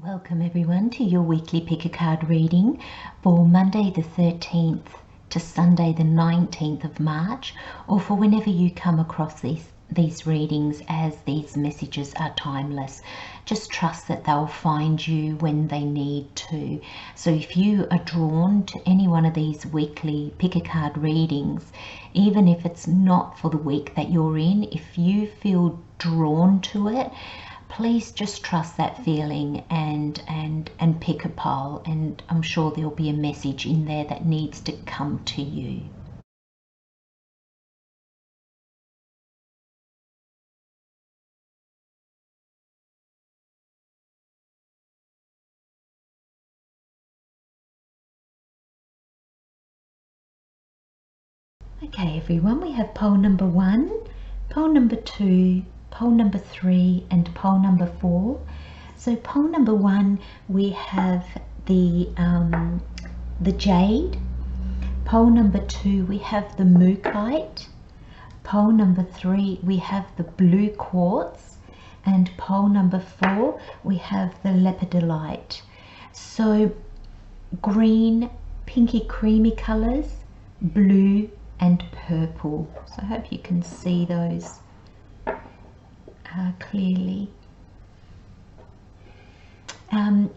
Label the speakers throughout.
Speaker 1: Welcome everyone to your weekly pick a card reading for Monday the 13th to Sunday the 19th of March, or for whenever you come across these readings, as these messages are timeless. Just trust that they'll find you when they need to. So if you are drawn to any one of these weekly pick a card readings, even if it's not for the week that you're in, if you feel drawn to it, please just trust that feeling and pick a pile, and I'm sure there'll be a message in there that needs to come to you. Okay everyone, we have pole number 1, pole number 2, pole number 3 and pole number 4. So pole number 1 we have the jade. Pole number 2 we have the mookaite. Pole number 3 we have the blue quartz, and pole number 4 we have the lepidolite. So green, pinky creamy colors, blue and purple. So I hope you can see those clearly.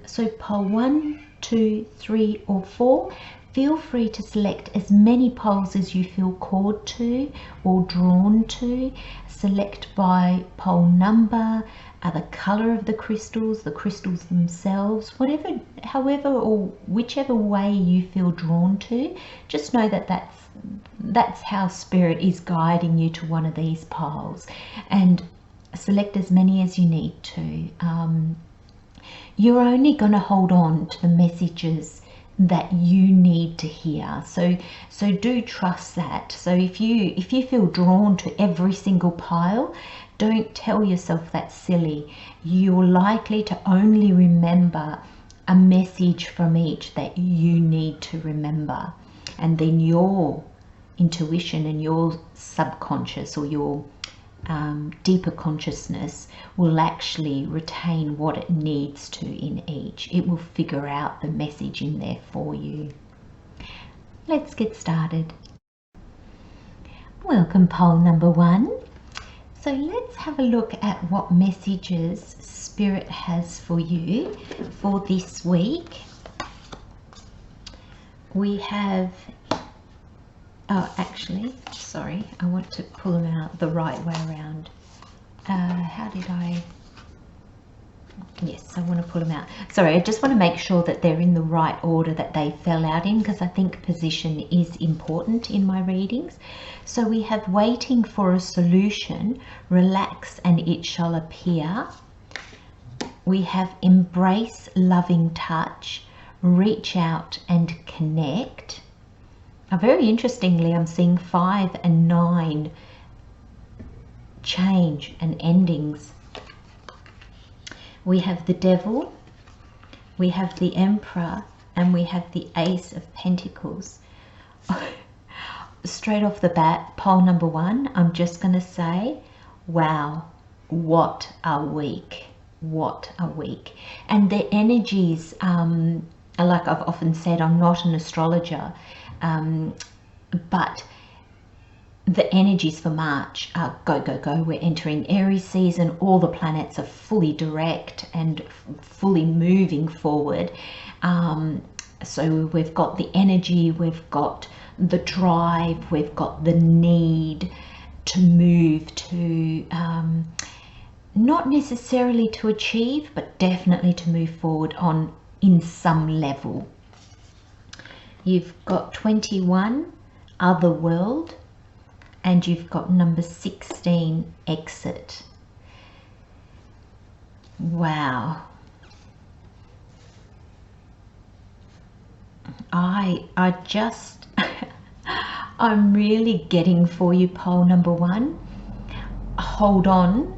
Speaker 1: So pole 1, 2, 3 or 4, feel free to select as many poles as you feel called to or drawn to. Select by pole number, the color of the crystals themselves, however or whichever way you feel drawn to. Just know that that's how spirit is guiding you to one of these piles, and select as many as you need to. You're only going to hold on to the messages that you need to hear, so do trust that. So if you feel drawn to every single pile, don't tell yourself that's silly. You're likely to only remember a message from each that you need to remember, and then your intuition and your subconscious or your deeper consciousness will actually retain what it needs to in each. It will figure out the message in there for you. Let's get started. Welcome pole number 1. So let's have a look at what messages Spirit has for you for this week. We have, oh actually, sorry, I want to pull them out the right way around. How did I? Yes, I want to pull them out. Sorry, I just want to make sure that they're in the right order that they fell out in, because I think position is important in my readings. So we have waiting for a solution, relax and it shall appear. We have embrace loving touch, reach out and connect. Very interestingly, I'm seeing 5 and 9 change and endings. We have the devil, we have the emperor, and we have the ace of pentacles. Straight off the bat, pole number 1, I'm just going to say, wow, what a week. What a week. And the energies, like I've often said, I'm not an astrologer, but the energies for March are go, go, go. We're entering Aries season. All the planets are fully direct and fully moving forward. So we've got the energy, we've got the drive, we've got the need to move, to not necessarily to achieve, but definitely to move forward on in some level. You've got 21, other world, and you've got number 16, exit. Wow. I just, I'm really getting for you, pole number 1. Hold on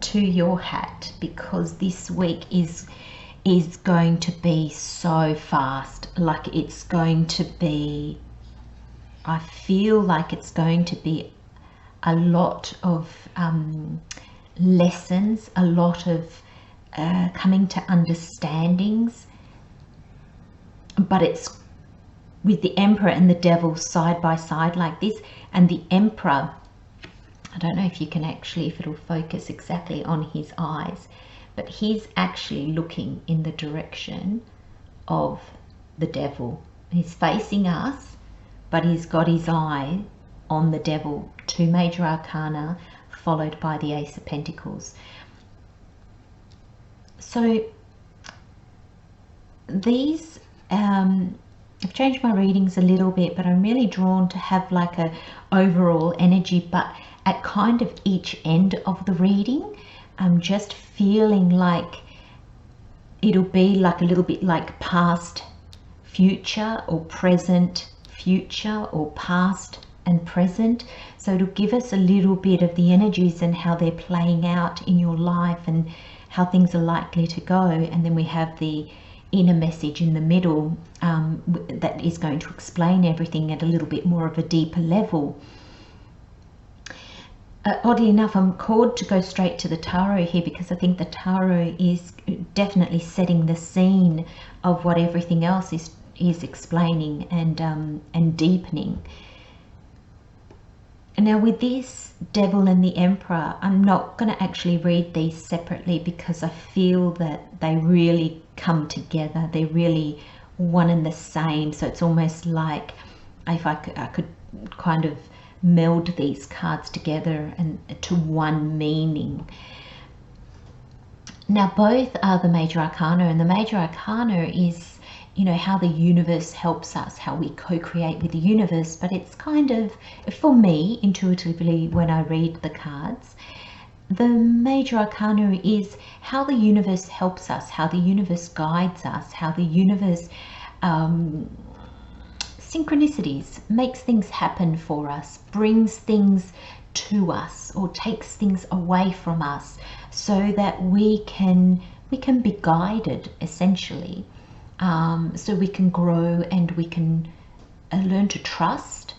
Speaker 1: to your hat, because this week is going to be so fast. Like it's going to be, I feel like it's going to be a lot of lessons, a lot of coming to understandings, but it's with the Emperor and the Devil side by side like this. And the Emperor, I don't know if you can actually, if it'll focus exactly on his eyes, but he's actually looking in the direction of the Devil. He's facing us, but he's got his eye on the Devil. 2 major arcana followed by the Ace of Pentacles. So these, I've changed my readings a little bit, but I'm really drawn to have like a overall energy, but at kind of each end of the reading, I'm just feeling like it'll be like a little bit like past, future, or present, future, or past and present. So it'll give us a little bit of the energies and how they're playing out in your life and how things are likely to go. And then we have the inner message in the middle that is going to explain everything at a little bit more of a deeper level. Oddly enough, I'm called to go straight to the tarot here, because I think the tarot is definitely setting the scene of what everything else is explaining and deepening. And now with this Devil and the Emperor, I'm not going to actually read these separately, because I feel that they really come together. They're really one and the same. So it's almost like if I could kind of meld these cards together and to one meaning. Now both are the major arcana, and the major arcana is, you know, how the universe helps us, how we co-create with the universe. But it's kind of, for me, intuitively, when I read the cards, the major arcana is how the universe helps us, how the universe guides us, how the universe synchronicities, makes things happen for us, brings things to us, or takes things away from us, so that we can be guided, essentially. So we can grow, and we can learn to trust,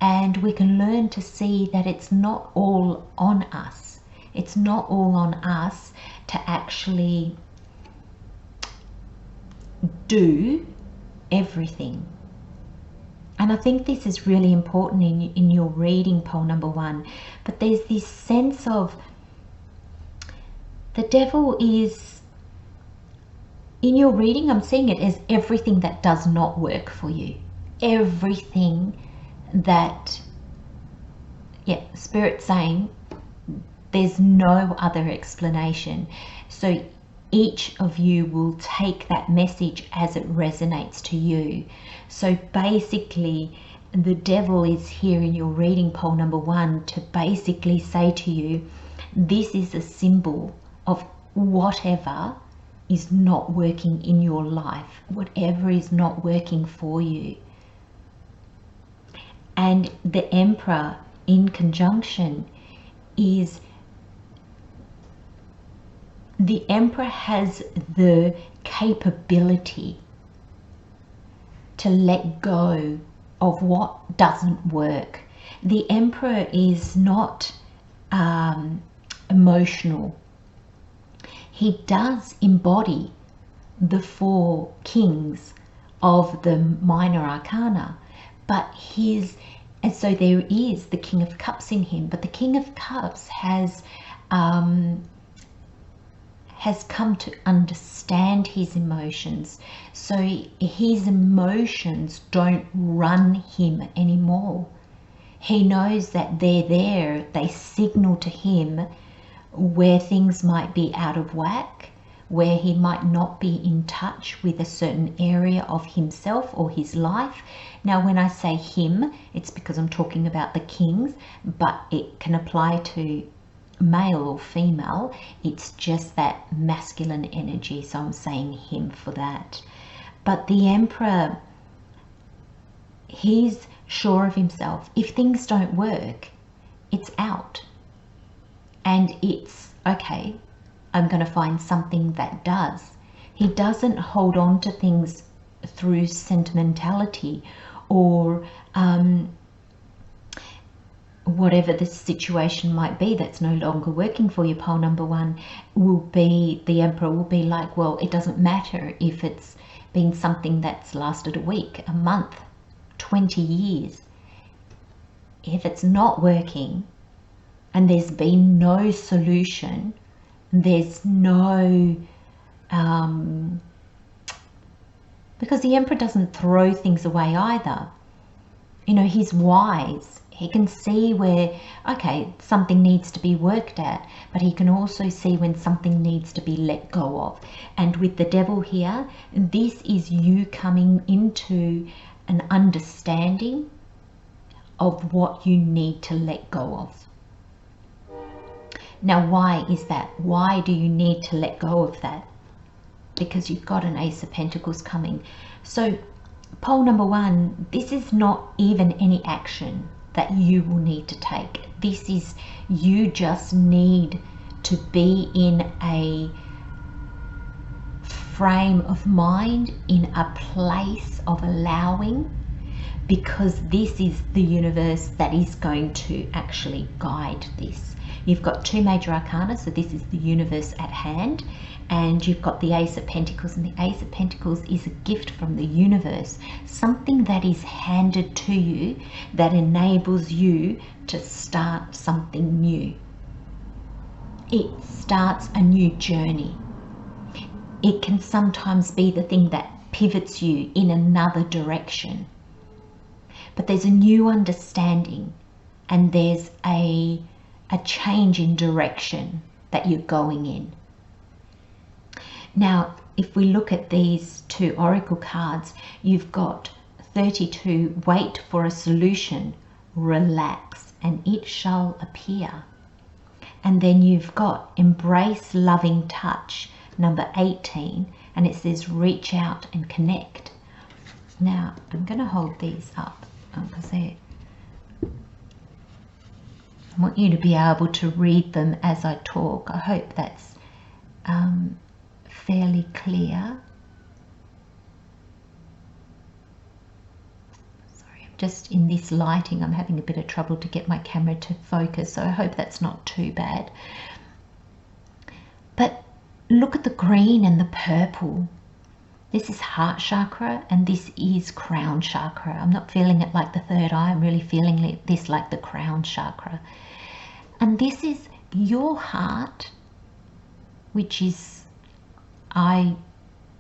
Speaker 1: and we can learn to see that it's not all on us. It's not all on us to actually do everything. And I think this is really important in your reading, pole number 1. But there's this sense of the Devil is, in your reading, I'm seeing it as everything that does not work for you. Everything that, Spirit's saying there's no other explanation. So each of you will take that message as it resonates to you. So basically, the Devil is here in your reading, pole number 1, to basically say to you, this is a symbol of whatever is not working in your life, whatever is not working for you. And the Emperor in conjunction is, the Emperor has the capability to let go of what doesn't work. The Emperor is not emotional. He does embody the 4 kings of the minor arcana, but and so there is the King of Cups in him, but the King of Cups has come to understand his emotions. So his emotions don't run him anymore. He knows that they're there. They signal to him where things might be out of whack, where he might not be in touch with a certain area of himself or his life. Now, when I say him, it's because I'm talking about the kings, but it can apply to male or female. It's just that masculine energy, so I'm saying him for that. But the Emperor, he's sure of himself. If things don't work, it's out. And it's, okay, I'm going to find something that does. He doesn't hold on to things through sentimentality or whatever the situation might be that's no longer working for you, pole number one, will be, the Emperor will be like, well, it doesn't matter if it's been something that's lasted a week, a month, 20 years. If it's not working and there's been no solution, there's no, because the Emperor doesn't throw things away either. You know, he's wise. He can see where, okay, something needs to be worked at, but he can also see when something needs to be let go of. And with the Devil here, this is you coming into an understanding of what you need to let go of. Now, why is that? Why do you need to let go of that? Because you've got an Ace of Pentacles coming. So pole number one, this is not even any action that you will need to take. This is, you just need to be in a frame of mind, in a place of allowing, because this is the universe that is going to actually guide this. You've got two major arcana, so this is the universe at hand, and you've got the Ace of Pentacles, and the Ace of Pentacles is a gift from the universe, something that is handed to you that enables you to start something new. It starts a new journey. It can sometimes be the thing that pivots you in another direction. But there's a new understanding, and there's a change in direction that you're going in. Now, if we look at these two oracle cards, you've got 32, wait for a solution, relax, and it shall appear. And then you've got embrace loving touch, number 18, and it says reach out and connect. Now, I'm going to hold these up because I want you to be able to read them as I talk. I hope that's fairly clear. Sorry, I'm just in this lighting, I'm having a bit of trouble to get my camera to focus, so I hope that's not too bad. But look at the green and the purple. This is heart chakra and this is crown chakra. I'm not feeling it like the third eye, I'm really feeling this like the crown chakra. And this is your heart, which is,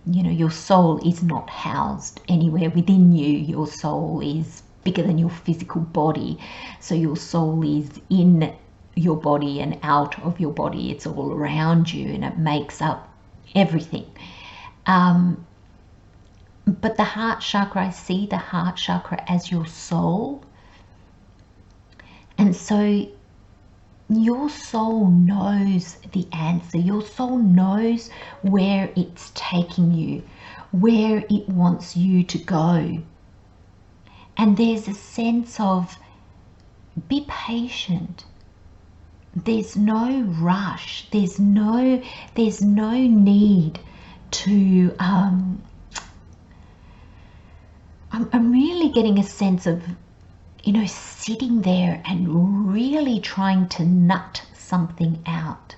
Speaker 1: your soul is not housed anywhere within you. Your soul is bigger than your physical body. So your soul is in your body and out of your body. It's all around you and it makes up everything. But the heart chakra, I see the heart chakra as your soul. And so your soul knows the answer. Your soul knows where it's taking you, where it wants you to go. And there's a sense of, be patient. There's no rush. There's no need to, I'm really getting a sense of, sitting there and really trying to nut something out.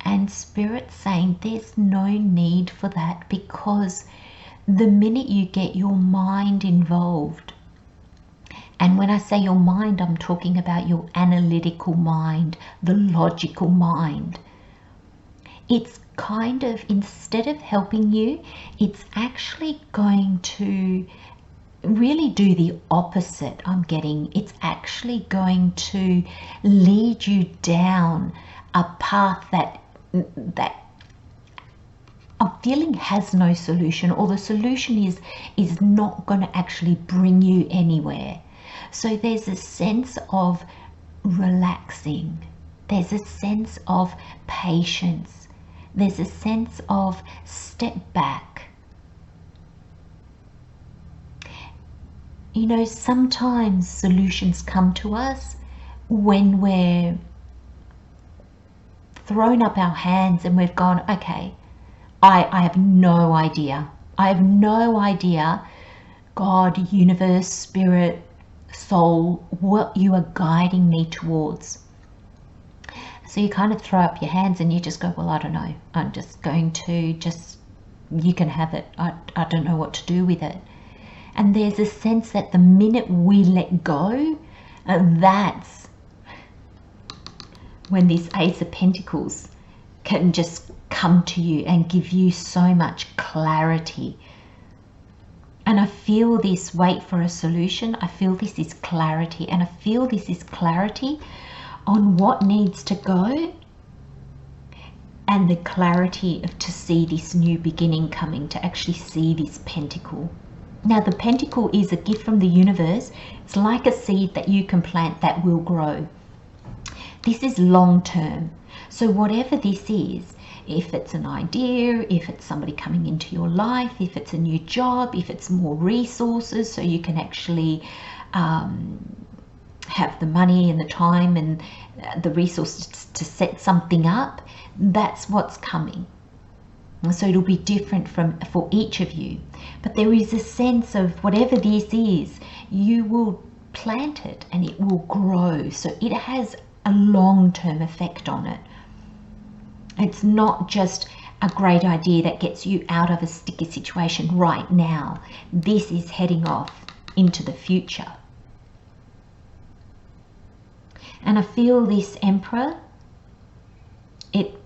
Speaker 1: And Spirit's saying there's no need for that, because the minute you get your mind involved, and when I say your mind, I'm talking about your analytical mind, the logical mind, it's kind of, instead of helping you, it's actually going to really do the opposite. I'm getting, it's actually going to lead you down a path that I'm feeling has no solution, or the solution is not going to actually bring you anywhere. So there's a sense of relaxing, there's a sense of patience, there's a sense of step back. Sometimes solutions come to us when we're thrown up our hands and we've gone, okay, I have no idea. I have no idea. God, universe, spirit, soul, what you are guiding me towards. So you kind of throw up your hands and you just go, well, I don't know. I'm just going to you can have it. I don't know what to do with it. And there's a sense that the minute we let go, that's when this Ace of Pentacles can just come to you and give you so much clarity. And I feel this wait for a solution. I feel this is clarity, and I feel this is clarity on what needs to go, and the clarity of to see this new beginning coming, to actually see this pentacle. Now the pentacle is a gift from the universe. It's like a seed that you can plant that will grow. This is long term. So whatever this is, if it's an idea, if it's somebody coming into your life, if it's a new job, if it's more resources so you can actually have the money and the time and the resources to set something up, that's what's coming. So it'll be different for each of you. But there is a sense of whatever this is, you will plant it and it will grow. So it has a long-term effect on it. It's not just a great idea that gets you out of a sticky situation right now. This is heading off into the future. And I feel this Emperor,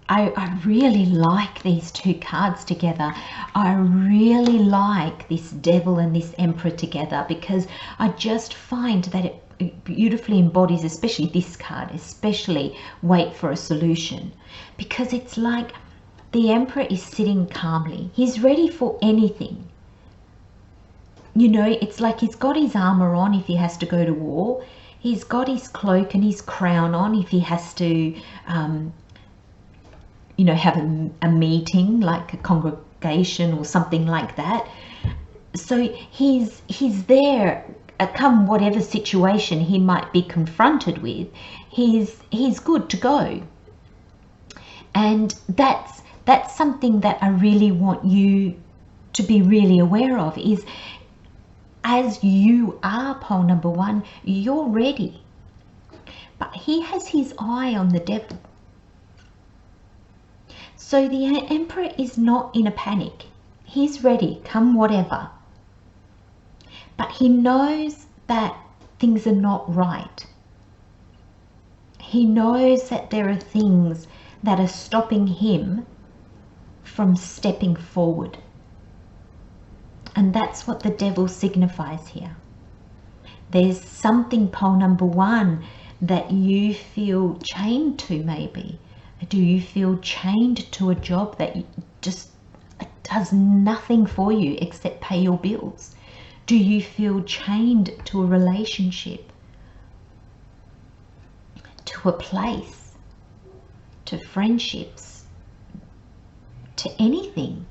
Speaker 1: I really like these two cards together. I really like this Devil and this Emperor together, because I just find that it beautifully embodies, especially this card, especially wait for a solution, because it's like the Emperor is sitting calmly. He's ready for anything. You know, it's like he's got his armor on if he has to go to war. He's got his cloak and his crown on if he has to, you know, have a meeting, like a congregation or something like that. So he's there, come whatever situation he might be confronted with, he's good to go. And that's something that I really want you to be really aware of, is as you are pole number one, you're ready. But he has his eye on the Devil. So the Emperor is not in a panic. He's ready, come whatever. But he knows that things are not right. He knows that there are things that are stopping him from stepping forward. And that's what the Devil signifies here. There's something, pole number one, that you feel chained to maybe. Do you feel chained to a job that just does nothing for you except pay your bills? Do you feel chained to a relationship, to a place, to friendships, to anything?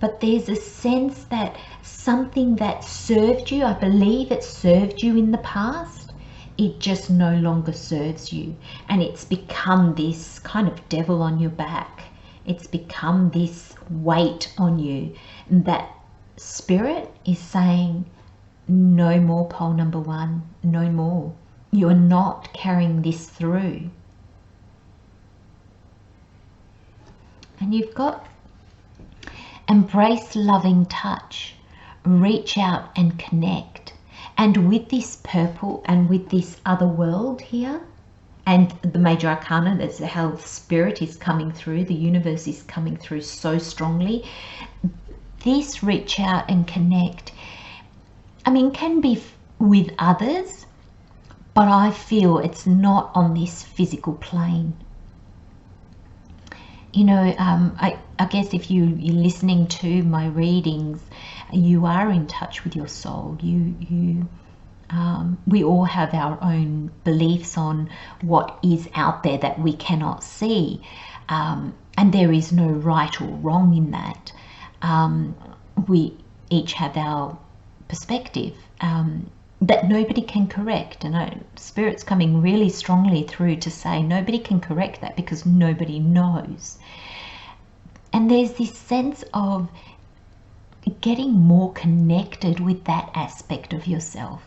Speaker 1: But there's a sense that something that served you, I believe it served you in the past, it just no longer serves you. And it's become this kind of devil on your back. It's become this weight on you. And that spirit is saying, no more, pole number one, no more. You are not carrying this through. And you've got embrace loving touch, reach out and connect. And with this purple and with this other world here, and the major arcana, that's how spirit is coming through, the universe is coming through so strongly. This reach out and connect, I mean, can be with others, but I feel it's not on this physical plane. You know, I guess if you're listening to my readings, you are in touch with your soul. We all have our own beliefs on what is out there that we cannot see, and there is no right or wrong in that. We each have our perspective that nobody can correct, and Spirit's coming really strongly through to say nobody can correct that because nobody knows. And there's this sense of getting more connected with that aspect of yourself,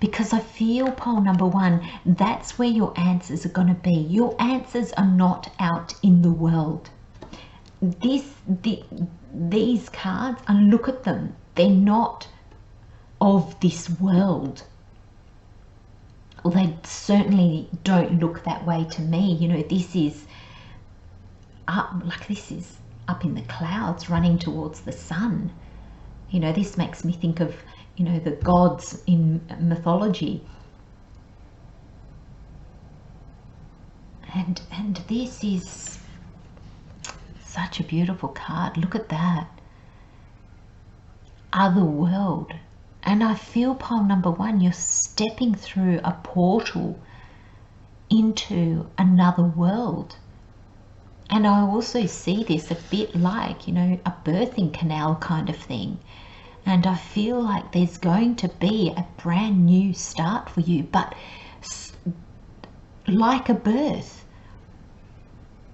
Speaker 1: because I feel pole number one, that's where your answers are going to be. Your answers are not out in the world. These cards, and look at them, they're not of this world. Well, they certainly don't look that way to me. You know, this is up, like this is up in the clouds running towards the sun. You know, this makes me think of, you know, the gods in mythology. And this is such a beautiful card. Look at that. Other world. And I feel pole number one, you're stepping through a portal into another world. And I also see this a bit like, you know, a birthing canal kind of thing. And I feel like there's going to be a brand new start for you, but like a birth,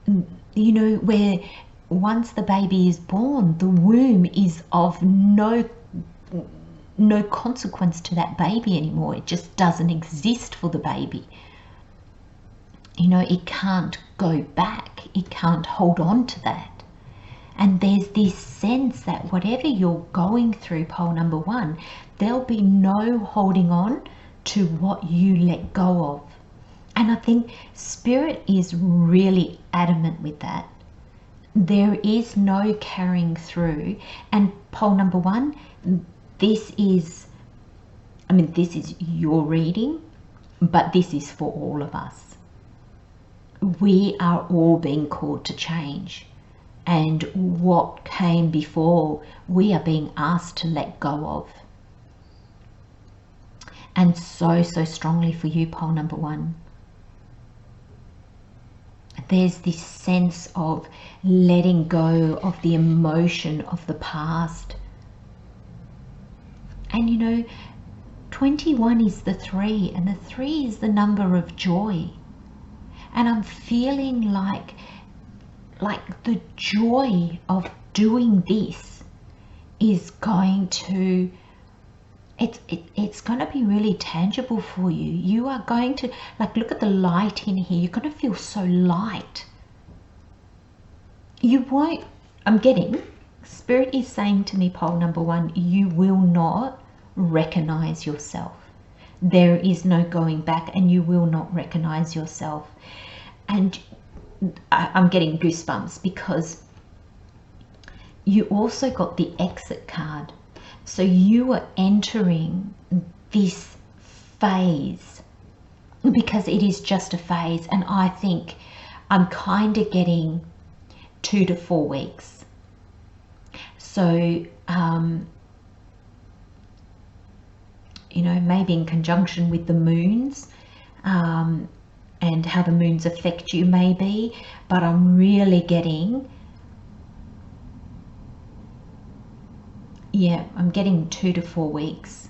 Speaker 1: you know, where once the baby is born, the womb is of no consequence to that baby anymore. It just doesn't exist for the baby. You know, it can't go back. It can't hold on to that. And there's this sense that whatever you're going through, pole number one, there'll be no holding on to what you let go of. And I think Spirit is really adamant with that. There is no carrying through. And pole number one, this is your reading, but this is for all of us. We are all being called to change. And what came before, we are being asked to let go of. And so strongly for you, pole number one. There's this sense of letting go of the emotion of the past. And you know, 21 is the 3, and the 3 is the number of joy. And I'm feeling like the joy of doing this is going to, it's going to be really tangible for you. You are going to, like, look at the light in here. You're going to feel so light. You won't, Spirit is saying to me, pole number one, you will not recognize yourself. There is no going back, and you will not recognize yourself. And I'm getting goosebumps because you also got the exit card. So you are entering this phase, because it is just a phase. And I think I'm kind of getting 2 to 4 weeks. So, you know, maybe in conjunction with the moons, and how the moons affect you maybe, but I'm really getting, I'm getting 2 to 4 weeks.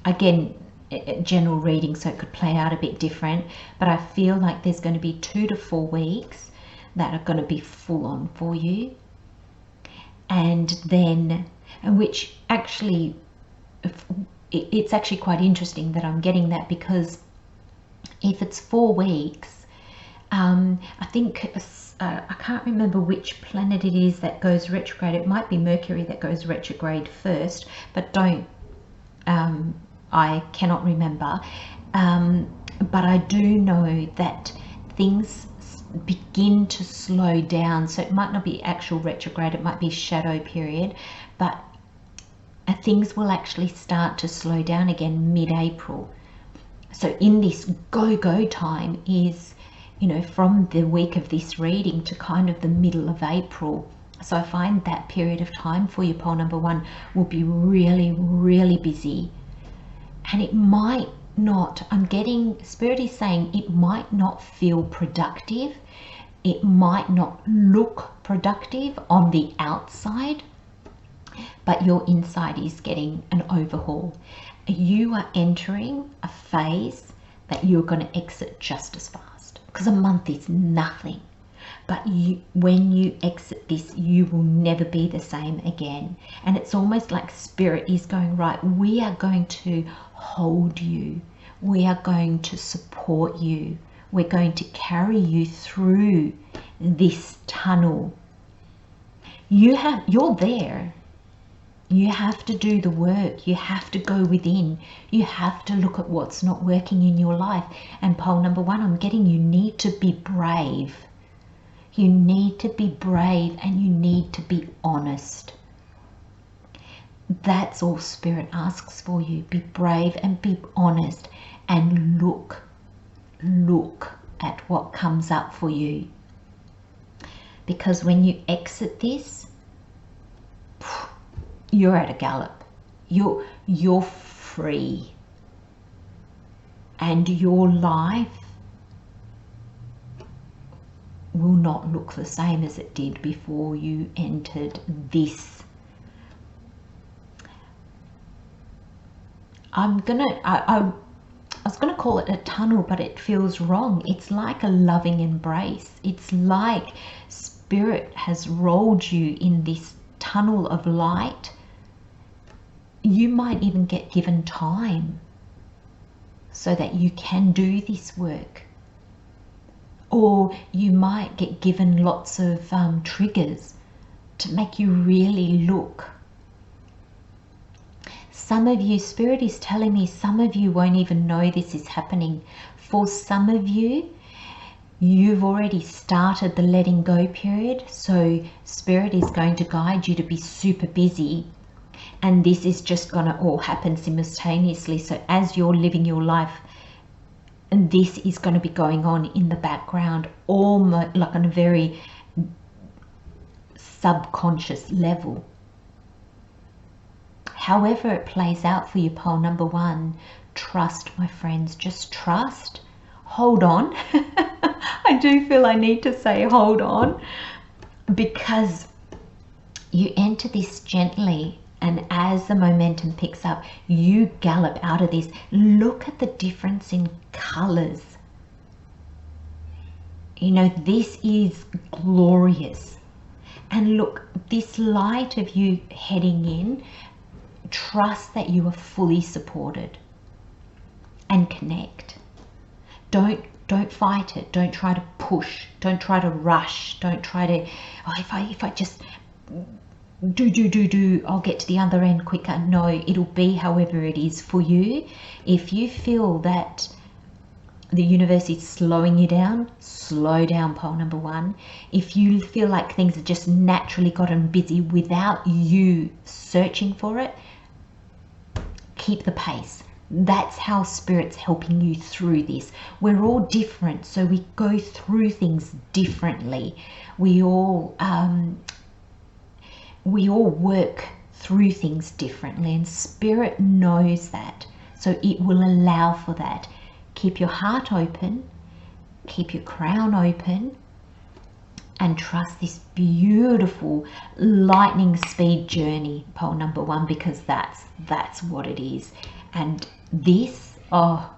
Speaker 1: Again, a general reading, so it could play out a bit different, but I feel like there's going to be 2 to 4 weeks that are going to be full on for you. And then, which actually, it's actually quite interesting that I'm getting that, because if it's 4 weeks, I think, I can't remember which planet it is that goes retrograde. It might be Mercury that goes retrograde first, but I cannot remember. But I do know that things begin to slow down. So it might not be actual retrograde, it might be shadow period, but things will actually start to slow down again mid-April. So in this go-go time is, you know, from the week of this reading to kind of the middle of April. So I find that period of time for you, pole number one, will be really, really busy. And it might not, I'm getting, Spirit is saying it might not feel productive. It might not look productive on the outside, but your inside is getting an overhaul. You are entering a phase that you're going to exit just as fast, because a month is nothing. But when you exit this, you will never be the same again. And it's almost like Spirit is going, right, we are going to hold you. We are going to support you. We're going to carry you through this tunnel. You're there. You have to do the work. You have to go within. You have to look at what's not working in your life. And pole number 1, I'm getting you need to be brave. You need to be brave and you need to be honest. That's all Spirit asks for you. Be brave and be honest and look at what comes up for you. Because when you exit this, you're at a gallop. You're free. And your life will not look the same as it did before you entered this. I was gonna call it a tunnel, but it feels wrong. It's like a loving embrace. It's like Spirit has rolled you in this tunnel of light. You might even get given time so that you can do this work. Or you might get given lots of triggers to make you really look. Some of you, Spirit is telling me, some of you won't even know this is happening. For some of you, you've already started the letting go period. So Spirit is going to guide you to be super busy. And this is just going to all happen simultaneously. So as you're living your life, and this is going to be going on in the background, almost like on a very subconscious level. However it plays out for you, pole number 1, trust, my friends. Just trust. Hold on. I do feel I need to say hold on, because you enter this gently, and as the momentum picks up, you gallop out of this. Look at the difference in colors. You know, this is glorious. And look, this light of you heading in, trust that you are fully supported, and connect. Don't fight it. Don't try to push. Don't try to rush. Don't try to, oh, if I just do, I'll get to the other end quicker. No, it'll be however it is for you. If you feel that the universe is slowing you down, slow down, pole number 1. If you feel like things have just naturally gotten busy without you searching for it, keep the pace. That's how Spirit's helping you through this. We're all different, so we go through things differently. We all work through things differently, and Spirit knows that, so it will allow for that. Keep your heart open, keep your crown open, and trust this beautiful lightning speed journey, pole number 1, because that's what it is. And this, oh,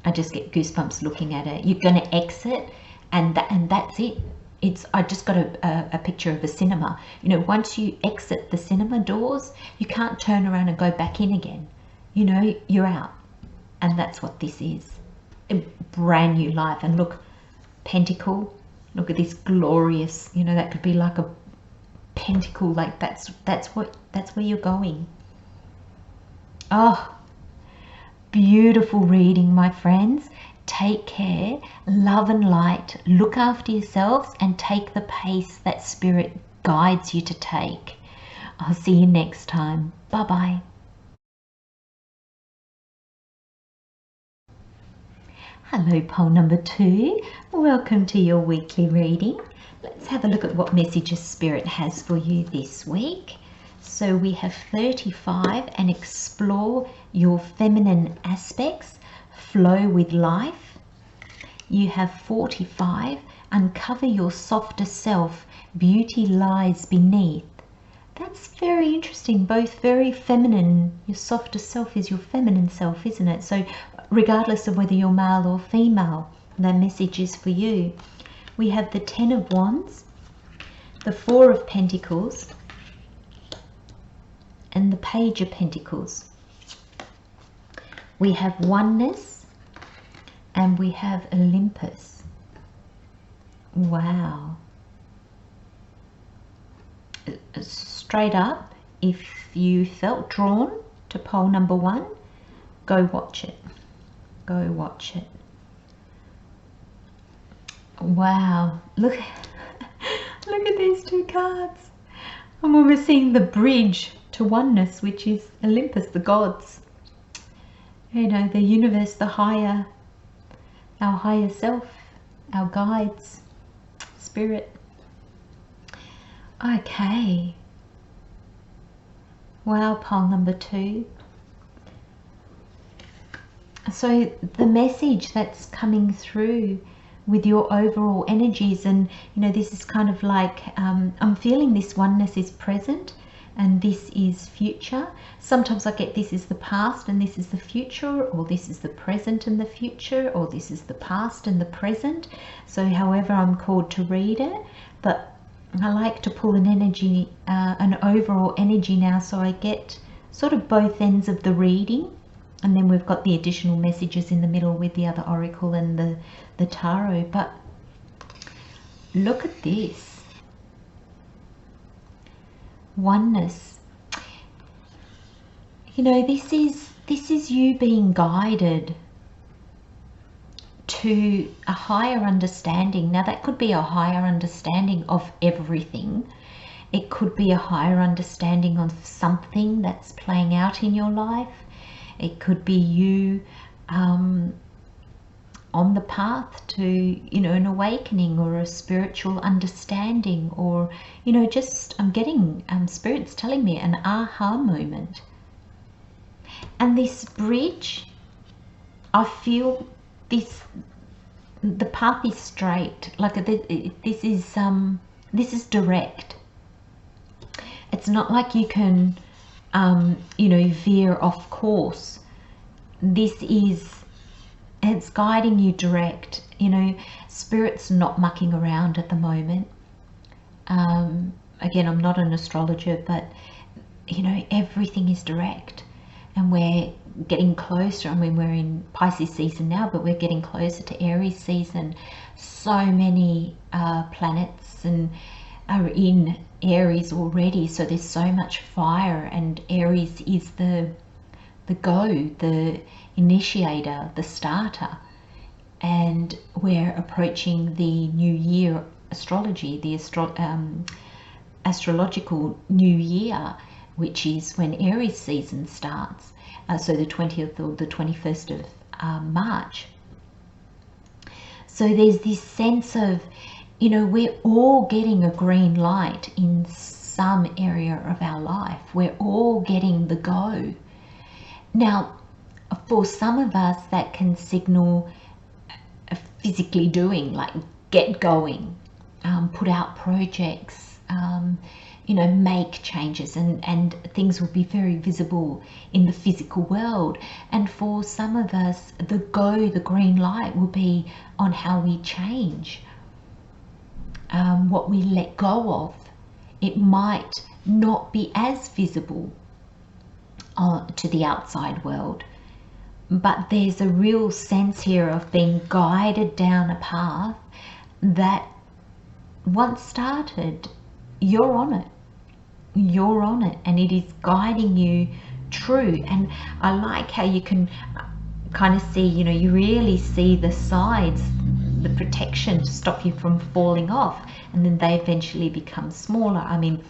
Speaker 1: I just get goosebumps looking at it. You're going to exit, and that's it. I just got a picture of a cinema. You know, once you exit the cinema doors, you can't turn around and go back in again. You know, you're out. And that's what this is. A brand new life. And look, pentacle, look at this glorious, you know, that could be like a pentacle, like that's where you're going. Oh, beautiful reading, my friends. Take care, love and light, look after yourselves, and take the pace that Spirit guides you to take. I'll see you next time. Bye-bye. Hello, pole number 2. Welcome to your weekly reading. Let's have a look at what messages Spirit has for you this week. So we have 35, and explore your feminine aspects. Flow with life. You have 45, uncover your softer self, beauty lies beneath. That's very interesting, both very feminine. Your softer self is your feminine self, isn't it? So regardless of whether you're male or female, that message is for you. We have the 10 of Wands, the 4 of Pentacles, and the Page of Pentacles. We have oneness and we have Olympus. Wow. Straight up, if you felt drawn to pole number 1, go watch it. Go watch it. Wow. Look, look at these 2 cards. And we're seeing the bridge to oneness, which is Olympus, the gods. You know, the universe, the higher, our higher self, our guides, spirit. Okay. Wow, pole number 2. So the message that's coming through with your overall energies, and you know, this is kind of like I'm feeling this oneness is present and this is future. Sometimes I get this is the past and this is the future, or this is the present and the future, or this is the past and the present. So however I'm called to read it, but I like to pull an energy, an overall energy now, so I get sort of both ends of the reading. And then we've got the additional messages in the middle with the other oracle and the tarot. But look at this. Oneness. You know, this is you being guided to a higher understanding. Now that could be a higher understanding of everything. It could be a higher understanding of something that's playing out in your life. It could be you on the path to, you know, an awakening or a spiritual understanding, or, you know, just I'm getting spirits telling me an aha moment. And this bridge, I feel this, the path is straight. Like this is direct. It's not like you can you know, veer off course. It's guiding you direct. You know, spirit's not mucking around at the moment. Again, I'm not an astrologer, but you know, everything is direct, and we're getting closer. I mean, we're in Pisces season now, but we're getting closer to Aries season. So many planets and are in Aries already, so there's so much fire, and Aries is the initiator, the starter, and we're approaching the new year astrology, the astrological new year, which is when Aries season starts, so the 20th or the 21st of March. So there's this sense of, you know, we're all getting a green light in some area of our life. We're all getting the go. Now, for some of us, that can signal physically doing, like get going, put out projects, you know, make changes, and things will be very visible in the physical world. And for some of us, the green light will be on how we change. What we let go of. It might not be as visible to the outside world, but there's a real sense here of being guided down a path that once started, you're on it. You're on it, and it is guiding you true. And I like how you can kind of see, you know, you really see the sides, the protection to stop you from falling off, and then they eventually become smaller. I mean,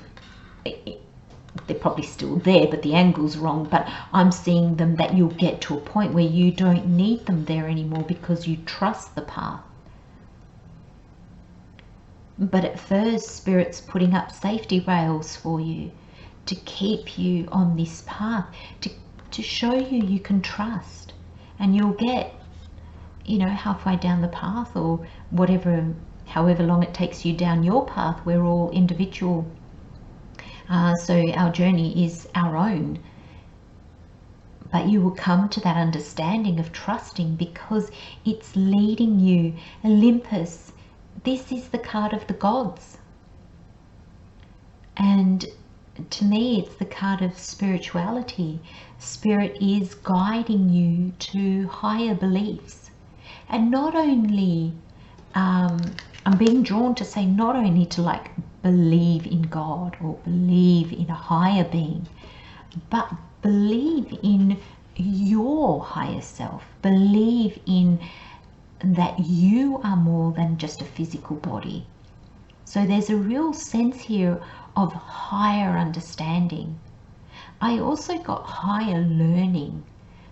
Speaker 1: they're probably still there, but the angle's wrong, but I'm seeing them that you'll get to a point where you don't need them there anymore because you trust the path. But at first, Spirit's putting up safety rails for you to keep you on this path, to show you can trust, and you'll get, you know, halfway down the path, or whatever, however long it takes you down your path. We're all individual, so our journey is our own, but you will come to that understanding of trusting because it's leading you. Olympus, this is the card of the gods, and to me, it's the card of spirituality. Spirit is guiding you to higher beliefs. And not only, I'm being drawn to say not only to like believe in God or believe in a higher being, but believe in your higher self. Believe in that you are more than just a physical body. So there's a real sense here of higher understanding. I also got higher learning.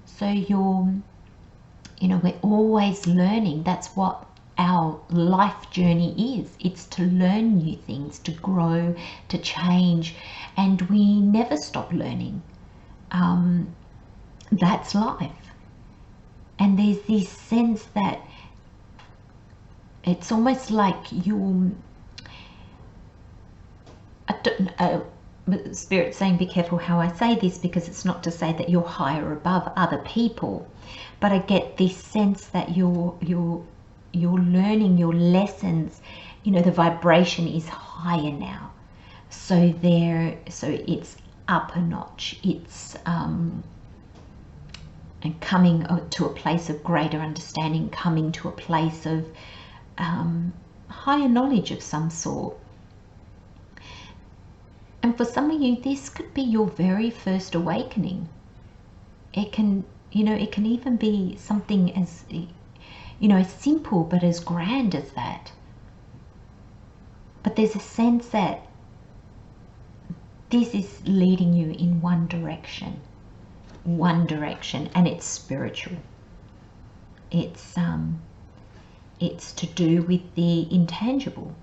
Speaker 1: So we're always learning. That's what our life journey is. It's to learn new things, to grow, to change, and we never stop learning. That's life. And there's this sense that it's almost like Spirit saying be careful how I say this, because it's not to say that you're higher above other people, but I get this sense that you're learning your lessons. The vibration is higher now, so it's up a notch. It's and coming to a place of greater understanding, coming to a place of higher knowledge of some sort. And for some of you, this could be your very first awakening. It can even be something as, as simple but as grand as that. But there's a sense that this is leading you in one direction, and it's spiritual. It's to do with the intangible.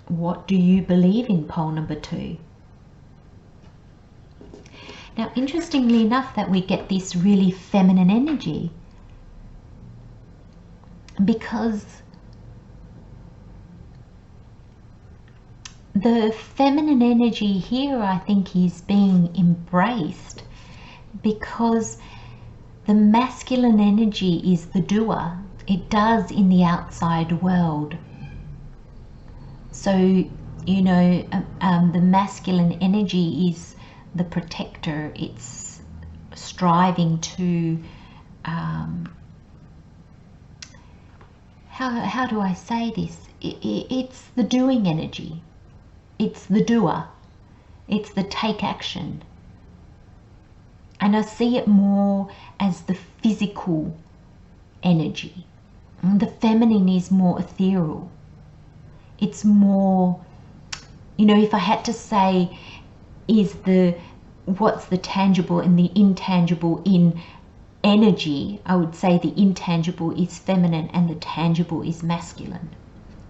Speaker 1: What do you believe in, pole number 2? Now, interestingly enough, that we get this really feminine energy, because the feminine energy here, I think, is being embraced, because the masculine energy is the doer. It does in the outside world. So, the masculine energy is the protector. It's striving to, how do I say this? It's the doing energy. It's the doer. It's the take action. And I see it more as the physical energy. The feminine is more ethereal. It's more, if I had to say, what's the tangible and the intangible in energy, I would say the intangible is feminine and the tangible is masculine.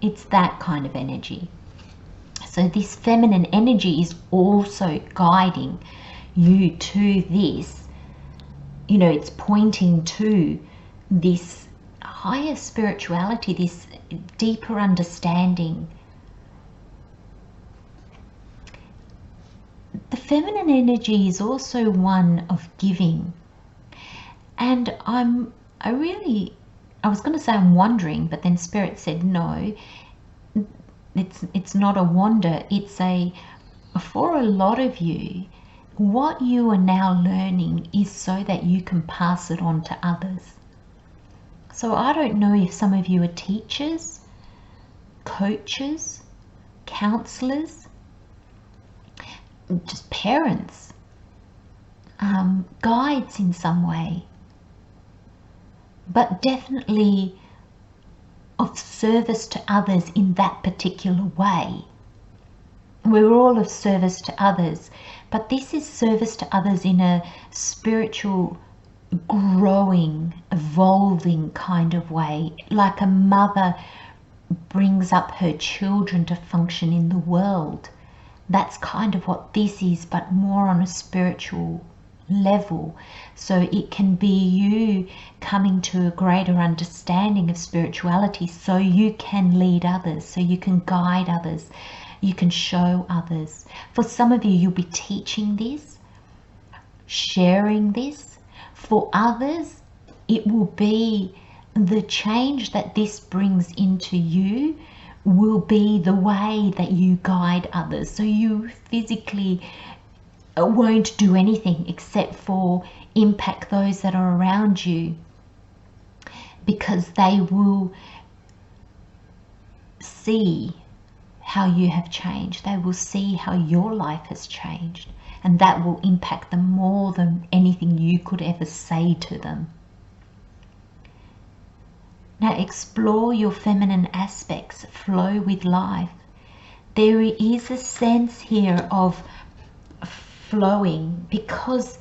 Speaker 1: It's that kind of energy. So this feminine energy is also guiding you to this, it's pointing to this higher spirituality, this deeper understanding. The feminine energy is also one of giving. And I was going to say I'm wondering, but then Spirit said no, it's not a wonder. It's for a lot of you, what you are now learning is so that you can pass it on to others. So I don't know if some of you are teachers, coaches, counselors, just parents, guides in some way, but definitely of service to others in that particular way. We're all of service to others, but this is service to others in a spiritual, growing, evolving kind of way, like a mother brings up her children to function in the world. That's kind of what this is, but more on a spiritual level. So it can be you coming to a greater understanding of spirituality, so you can lead others, so you can guide others, you can show others. For some of you, you'll be teaching this, sharing this. For others, it will be the change that this brings into you will be the way that you guide others. So you physically won't do anything except for impact those that are around you, because they will see how you have changed. They will see how your life has changed, and that will impact them more than anything you could ever say to them. Now explore your feminine aspects, flow with life. There is a sense here of flowing, because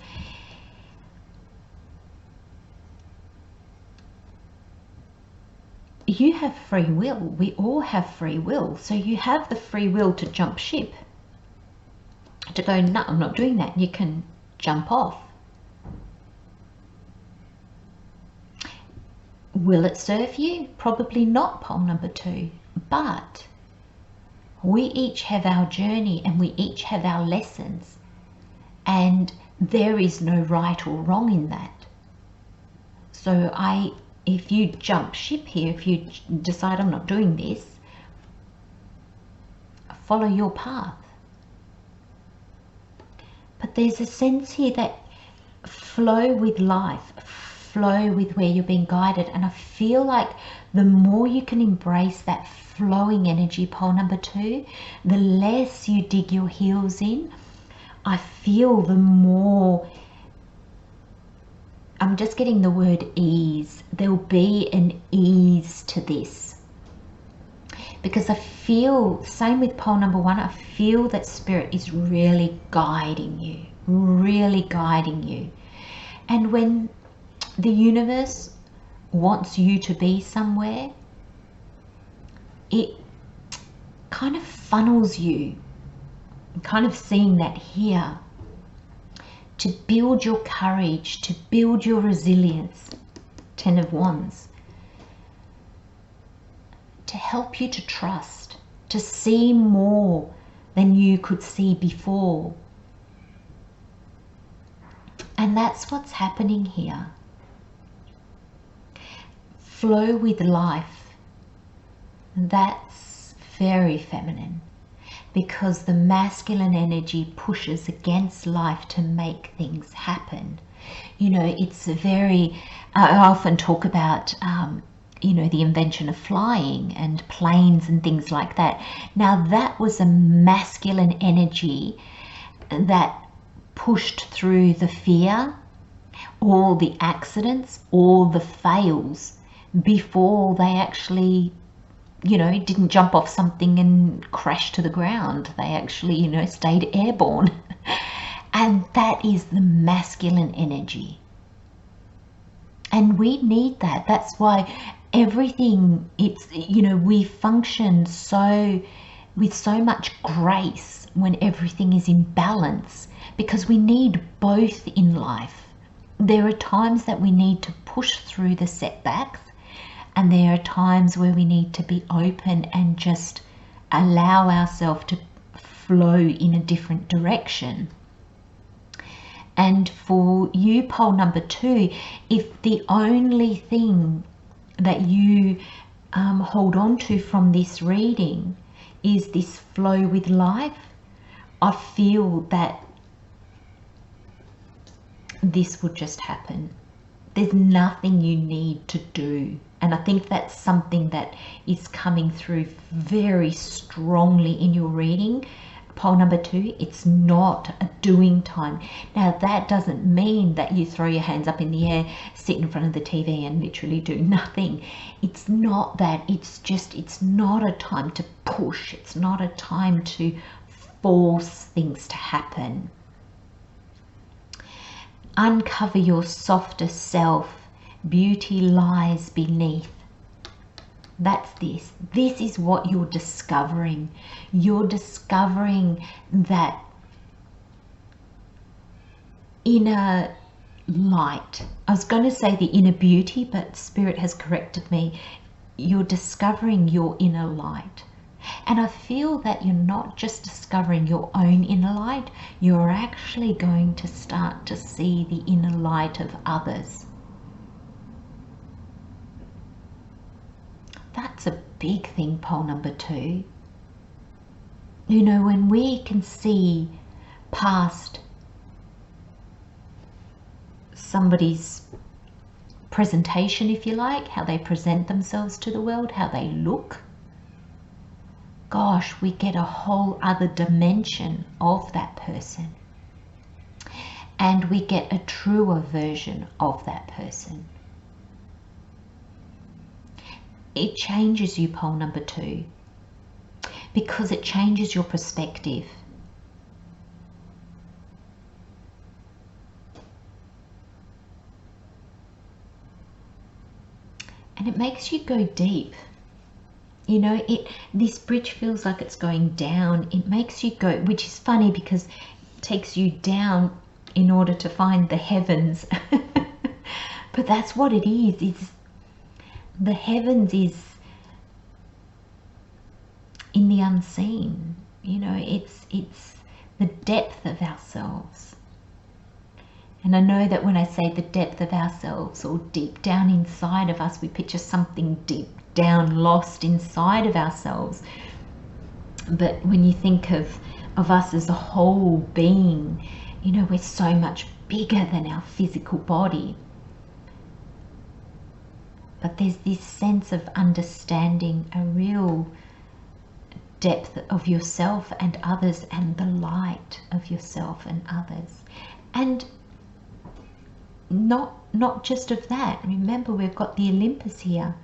Speaker 1: you have free will. We all have free will. So you have the free will to jump ship, to go, no, I'm not doing that. You can jump off. Will it serve you? Probably not, pole number 2. But we each have our journey, and we each have our lessons. And there is no right or wrong in that. So if you jump ship here, if you decide I'm not doing this, follow your path. But there's a sense here that flow with life, flow with where you're being guided. And I feel like the more you can embrace that flowing energy, pole number 2, the less you dig your heels in. I feel the more, I'm just getting the word ease. There'll be an ease to this, because I feel, same with pole number 1, I feel that spirit is really guiding you, really guiding you. And when the universe wants you to be somewhere, it kind of funnels you. I'm kind of seeing that here, to build your courage, to build your resilience, 10 of Wands, to help you to trust, to see more than you could see before. And that's what's happening here. Flow with life. That's very feminine, because the masculine energy pushes against life to make things happen. You know, it's a very, I often talk about, you know, the invention of flying and planes and things like that. Now that was a masculine energy that pushed through the fear, all the accidents, all the fails, before they actually, you know, didn't jump off something and crash to the ground. They actually, you know, stayed airborne. And that is the masculine energy. And we need that. That's why everything, it's, you know, we function so, with so much grace when everything is in balance, because we need both in life. There are times that we need to push through the setbacks, and there are times where we need to be open and just allow ourselves to flow in a different direction. And for you, pole number 2, if the only thing that you hold on to from this reading is this flow with life, I feel that this will just happen. There's nothing you need to do. And I think that's something that is coming through very strongly in your reading. Pole number 2, it's not a doing time. Now that doesn't mean that you throw your hands up in the air, sit in front of the TV and literally do nothing. It's not that. It's just, it's not a time to push. It's not a time to force things to happen. Uncover your softer self. Beauty lies beneath. That's this. This is what you're discovering. You're discovering that inner light. I was going to say the inner beauty, but Spirit has corrected me. You're discovering your inner light. And I feel that you're not just discovering your own inner light, you're actually going to start to see the inner light of others. That's a big thing, pole number 2. You know, when we can see past somebody's presentation, if you like, how they present themselves to the world, how they look, gosh, we get a whole other dimension of that person. And we get a truer version of that person. It changes you, pole number 2, because it changes your perspective. And it makes you go deep. You know, this bridge feels like it's going down. It makes you go, which is funny because it takes you down in order to find the heavens. But that's what it is. The heavens is in the unseen. You know, it's the depth of ourselves. And I know that when I say the depth of ourselves, or deep down inside of us, we picture something deep down lost inside of ourselves. But when you think of us as a whole being, you know, we're so much bigger than our physical body. But there's this sense of understanding, a real depth of yourself and others, and the light of yourself and others. And not just of that. Remember, we've got the Olympus here,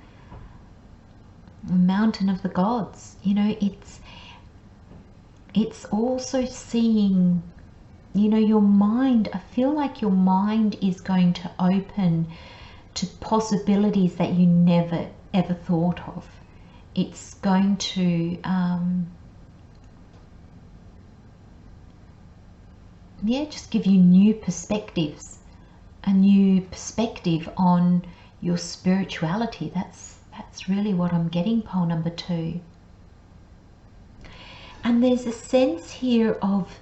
Speaker 1: the mountain of the gods. You know, it's also seeing, you know, your mind. I feel like your mind is going to open to possibilities that you never ever thought of. It's going to just give you new perspectives, a new perspective on your spirituality. That's really what I'm getting, pole number 2. And there's a sense here of,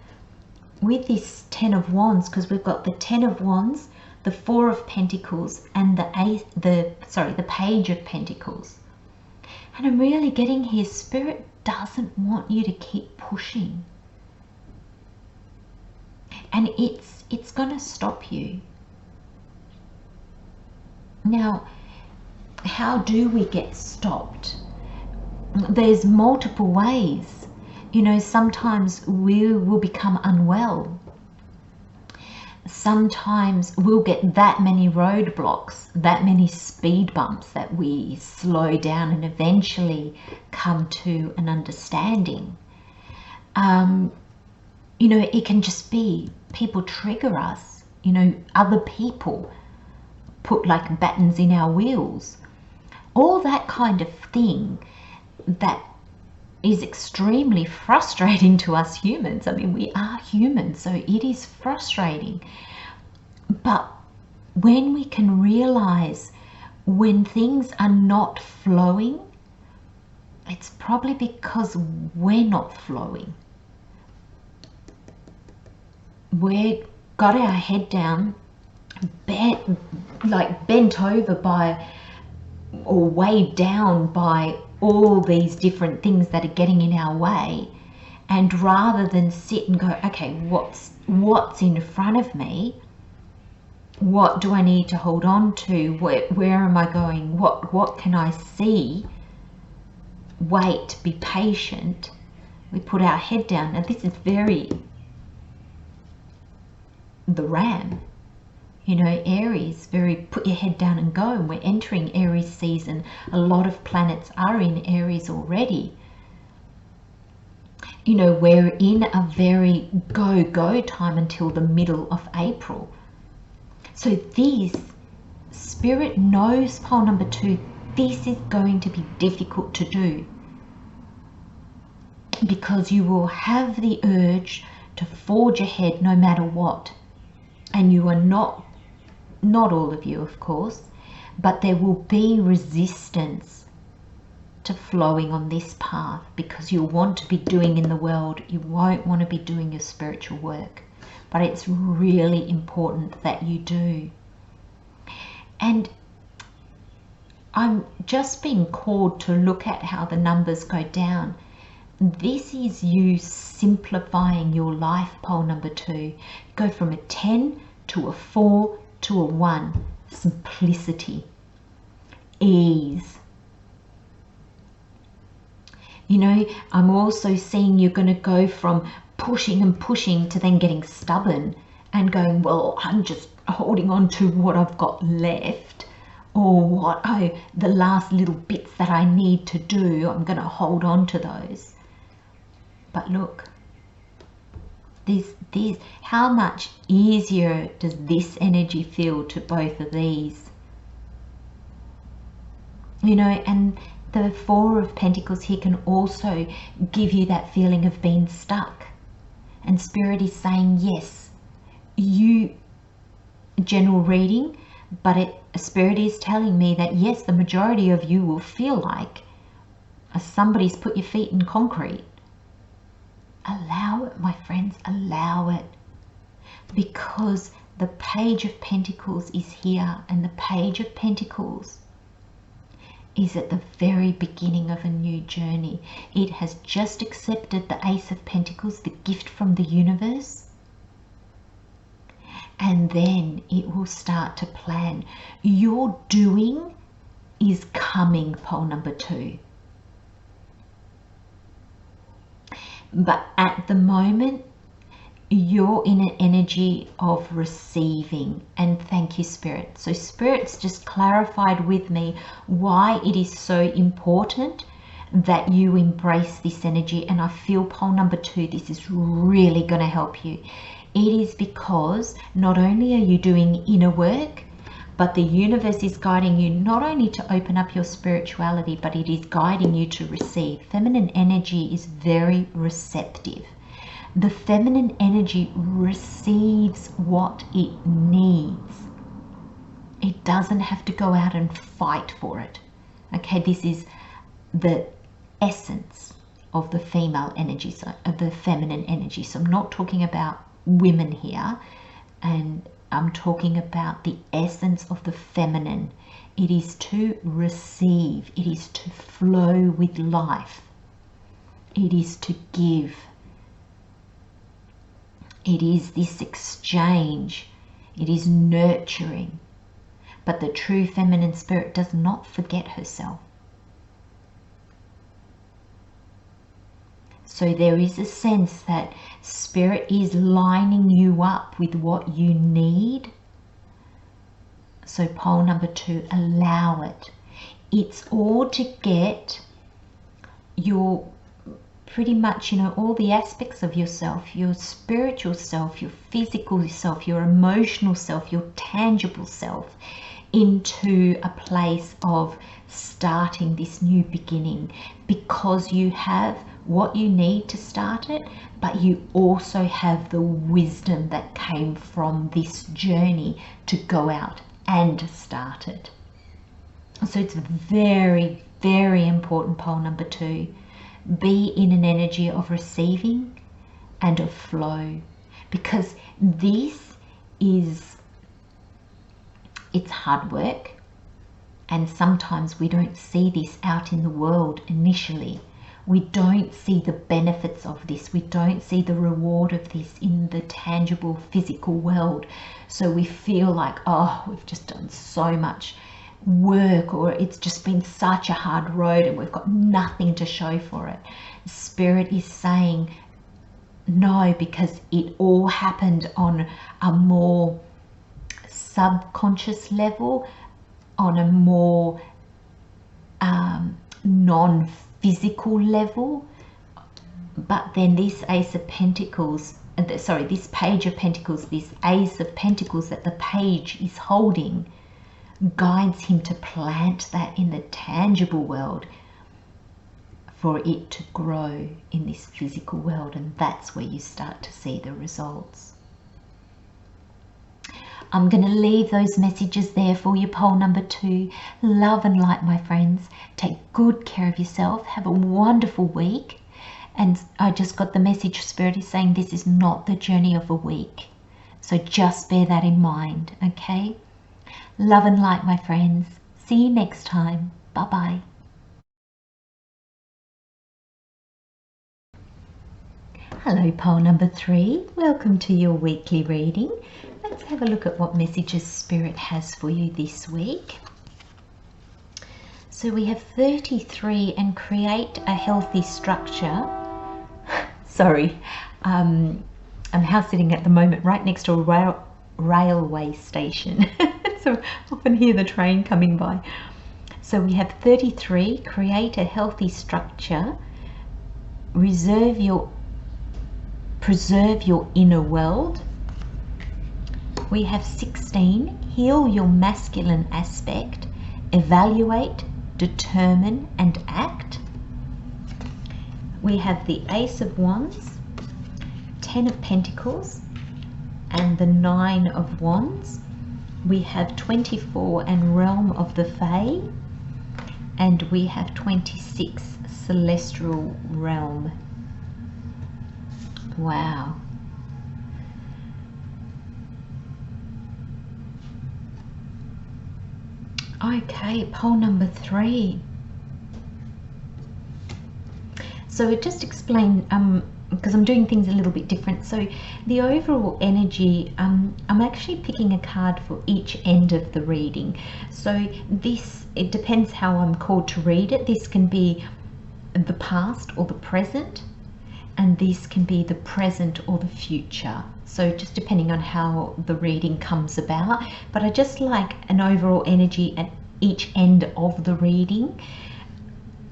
Speaker 1: with this 10 of Wands, because we've got the 10 of Wands, the 4 of Pentacles, and the Page of Pentacles. And I'm really getting here, Spirit doesn't want you to keep pushing. And it's going to stop you. Now, how do we get stopped? There's multiple ways. You know, sometimes we will become unwell. Sometimes we'll get that many roadblocks, that many speed bumps, that we slow down and eventually come to an understanding. You know, it can just be people trigger us. You know, other people put like buttons in our wheels. All that kind of thing that is extremely frustrating to us humans. I mean, we are humans, so it is frustrating. But when we can realize when things are not flowing, it's probably because we're not flowing. We've got our head down, bent over by, or weighed down by all these different things that are getting in our way. And rather than sit and go, okay, what's in front of me? What do I need to hold on to? Where am I going? What can I see? Wait, be patient. We put our head down. Now this is very the Ram. You know, Aries, very put your head down and go. And we're entering Aries season. A lot of planets are in Aries already. You know, we're in a very go time until the middle of April. So this, Spirit knows, pole number 2, this is going to be difficult to do. Because you will have the urge to forge ahead no matter what. And you are not all of you, of course, but there will be resistance to flowing on this path, because you'll want to be doing in the world. You won't want to be doing your spiritual work, but it's really important that you do. And I'm just being called to look at how the numbers go down. This is you simplifying your life, pole number 2. Go from a 10 to a 4 to a 1. Simplicity, ease. You know, I'm also seeing you're going to go from pushing and pushing to then getting stubborn and going, well, I'm just holding on to what I've got left, or what, oh, the last little bits that I need to do, I'm going to hold on to those. But look, this, how much easier does this energy feel to both of these? You know, and the 4 of Pentacles here can also give you that feeling of being stuck. And Spirit is saying, yes, you, general reading, but Spirit is telling me that yes, the majority of you will feel like somebody's put your feet in concrete. Allow it, my friends, allow it. Because the Page of Pentacles is here, and the Page of Pentacles is at the very beginning of a new journey. It has just accepted the Ace of Pentacles, the gift from the universe, and then it will start to plan. Your doing is coming, pole number 2. But at the moment, you're in an energy of receiving, and thank you, Spirit. So Spirit's just clarified with me why it is so important that you embrace this energy. And I feel, pole number 2, this is really going to help you. It is because not only are you doing inner work, but the universe is guiding you not only to open up your spirituality, but it is guiding you to receive. Feminine energy is very receptive. The feminine energy receives what it needs. It doesn't have to go out and fight for it. Okay, this is the essence of the female energy, so of the feminine energy. So I'm not talking about women here, and I'm talking about the essence of the feminine. It is to receive. It is to flow with life. It is to give. It is this exchange. It is nurturing. But the true feminine spirit does not forget herself. So there is a sense that Spirit is lining you up with what you need. So pole number 2, allow it. It's all to get your, pretty much, you know, all the aspects of yourself, your spiritual self, your physical self, your emotional self, your tangible self, into a place of starting this new beginning, because you have what you need to start it, but you also have the wisdom that came from this journey to go out and start it. So it's very, very important, pole number 2. Be in an energy of receiving and of flow, because this is, it's hard work, and sometimes we don't see this out in the world initially. We don't see the benefits of this. We don't see the reward of this in the tangible physical world. So we feel like, oh, we've just done so much work, or it's just been such a hard road and we've got nothing to show for it. Spirit is saying no, because it all happened on a more subconscious level, on a more non-physical level. But then this Ace of Pentacles, this Page of Pentacles, this Ace of Pentacles that the page is holding, guides him to plant that in the tangible world for it to grow in this physical world, and that's where you start to see the results. I'm going to leave those messages there for you, pole number 2. Love and light, my friends. Take good care of yourself. Have a wonderful week. And I just got the message, Spirit is saying this is not the journey of a week. So just bear that in mind, okay? Love and light, my friends. See you next time. Bye bye. Hello, pole number 3. Welcome to your weekly reading. Let's have a look at what messages Spirit has for you this week. So we have 33 and create a healthy structure. Sorry, I'm house sitting at the moment right next to a railway station. So I often hear the train coming by. So we have 33, create a healthy structure, preserve your inner world. We have 16, heal your masculine aspect, evaluate, determine and act. We have the Ace of Wands, 10 of Pentacles and the 9 of Wands. We have 24 and Realm of the Fae, and we have 26 Celestial Realm. Wow. Okay, pole number 3. So just explain, because I'm doing things a little bit different. So the overall energy, I'm actually picking a card for each end of the reading. So this, it depends how I'm called to read it. This can be the past or the present, and this can be the present or the future. So just depending on how the reading comes about, but I just like an overall energy at each end of the reading.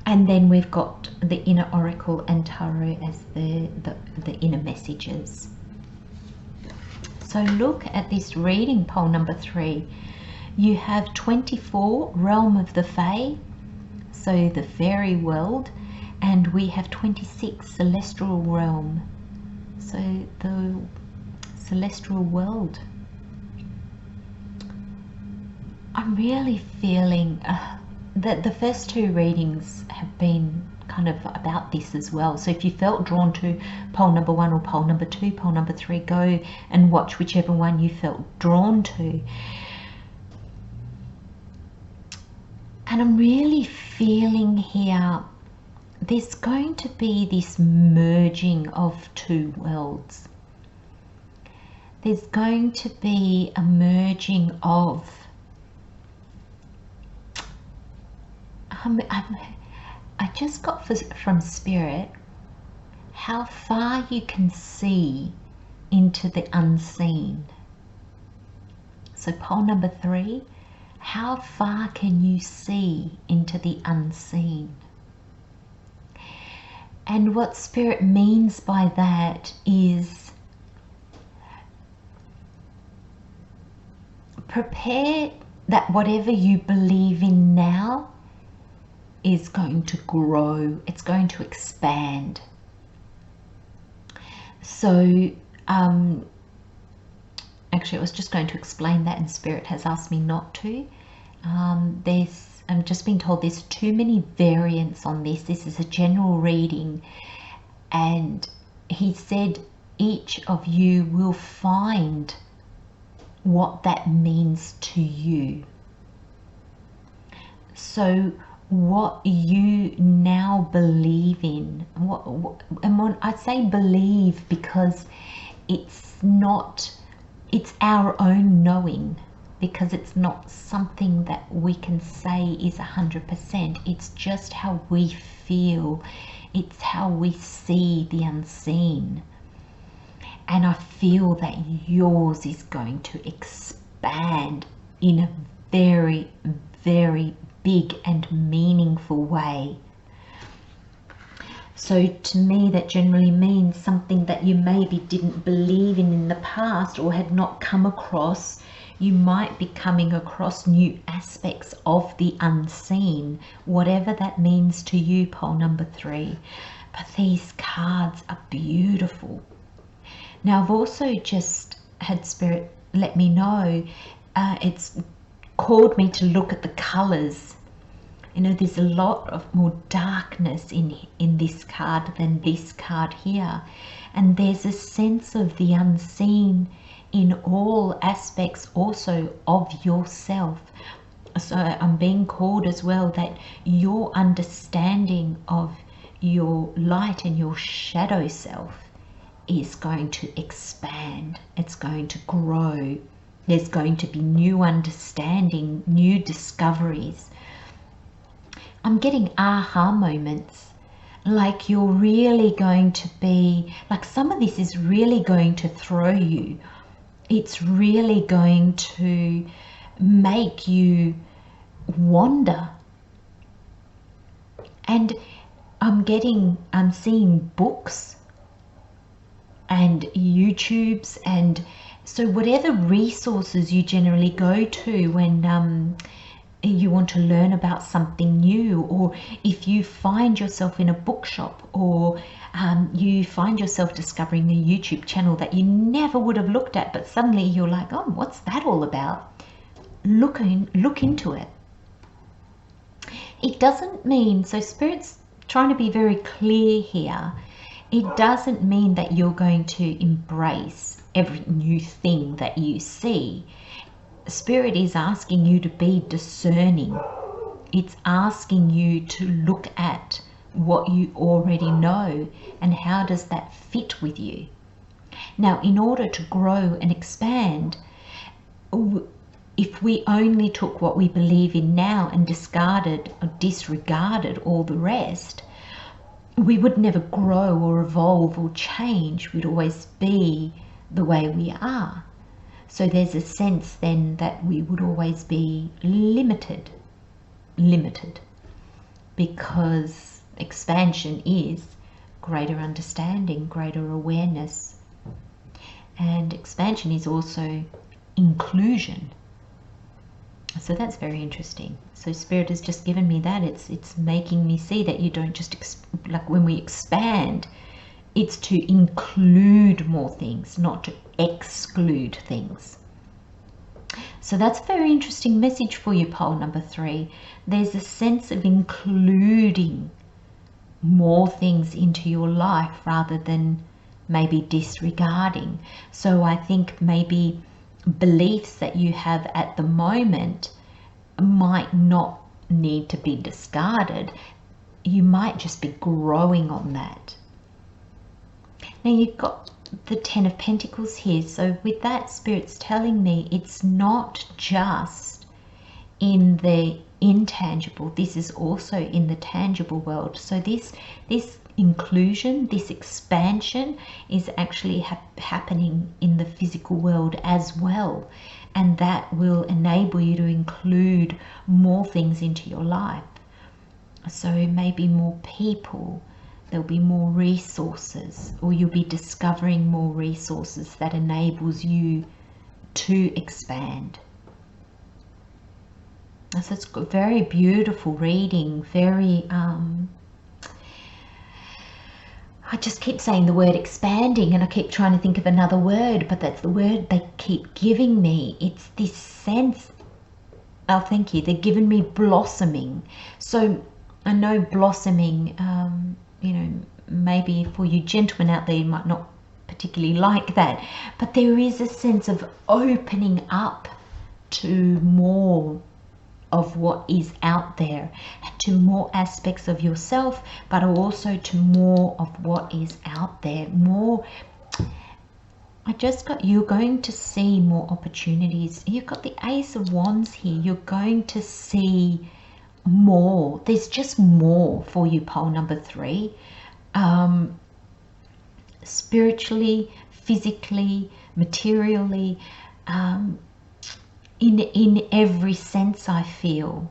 Speaker 1: And then we've got the inner oracle and tarot as the inner messages. So look at this reading, pole number 3. You have 24, Realm of the Fae, so the fairy world, and we have 26, Celestial Realm, so the celestial world. I'm really feeling that the first 2 readings have been kind of about this as well. So if you felt drawn to pole number 1 or pole number 2, pole number 3, go and watch whichever one you felt drawn to. And I'm really feeling here, there's going to be this merging of 2 worlds. There's going to be a merging of I just got from Spirit how far you can see into the unseen. So pole number 3, how far can you see into the unseen? And what Spirit means by that is prepare that whatever you believe in now is going to grow, it's going to expand. So actually I was just going to explain that and Spirit has asked me not to. I'm just being told there's too many variants on this. This is a general reading, and he said each of you will find what that means to you. So what you now believe in, and when I say believe, because it's our own knowing, because it's not something that we can say is 100%. It's just how we feel, it's how we see the unseen. And I feel that yours is going to expand in a very, very big and meaningful way. So to me, that generally means something that you maybe didn't believe in the past or had not come across. You might be coming across new aspects of the unseen, whatever that means to you, pole number 3. But these cards are beautiful. Now I've also just had Spirit let me know, it's called me to look at the colors. You know, there's a lot of more darkness in this card than this card here, and there's a sense of the unseen in all aspects also of yourself. So I'm being called as well that your understanding of your light and your shadow self is going to expand. It's going to grow. There's going to be new understanding, new discoveries. I'm getting aha moments. Like you're really going to be, like some of this is really going to throw you. It's really going to make you wander. And I'm seeing books and YouTubes, and so whatever resources you generally go to when you want to learn about something new, or if you find yourself in a bookshop, or you find yourself discovering a YouTube channel that you never would have looked at, but suddenly you're like, oh, what's that all about? Look into it. It doesn't mean, so Spirit's trying to be very clear here, it doesn't mean that you're going to embrace every new thing that you see. Spirit is asking you to be discerning. It's asking you to look at what you already know and how does that fit with you. Now, in order to grow and expand, if we only took what we believe in now and discarded or disregarded all the rest, we would never grow or evolve or change. We'd always be the way we are. So there's a sense then that we would always be limited, because expansion is greater understanding, greater awareness. And expansion is also inclusion. So that's very interesting. So Spirit has just given me that. It's making me see that you don't just, like when we expand, it's to include more things, not to exclude things. So that's a very interesting message for you, pole number 3. There's a sense of including more things into your life rather than maybe disregarding. So I think maybe beliefs that you have at the moment might not need to be discarded. You might just be growing on that. Now you've got the 10 of Pentacles here. So with that, Spirit's telling me it's not just in the intangible. This is also in the tangible world. So this inclusion, this expansion is actually happening in the physical world as well. And that will enable you to include more things into your life. So maybe more people, there'll be more resources, or you'll be discovering more resources that enables you to expand. So it's a very beautiful reading, very I just keep saying the word expanding, and I keep trying to think of another word, but that's the word they keep giving me. It's this sense, oh thank you, they're giving me blossoming. So I know blossoming, you know, maybe for you gentlemen out there, you might not particularly like that, but there is a sense of opening up to more of what is out there, to more aspects of yourself, but also to more of what is out there. More, I just got, you're going to see more opportunities. You've got the Ace of Wands here. You're going to see more. There's just more for you, pole number 3. Spiritually, physically, materially, in every sense, I feel.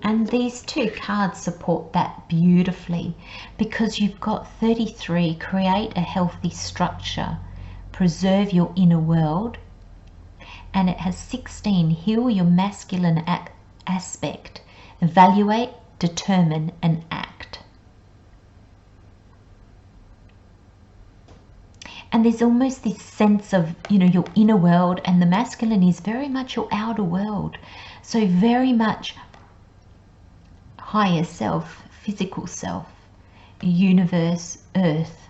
Speaker 1: And these 2 cards support that beautifully, because you've got 33, create a healthy structure, preserve your inner world, and it has 16, heal your masculine aspect, evaluate, determine, and act. And there's almost this sense of, you know, your inner world, and the masculine is very much your outer world. So very much higher self, physical self, universe, earth,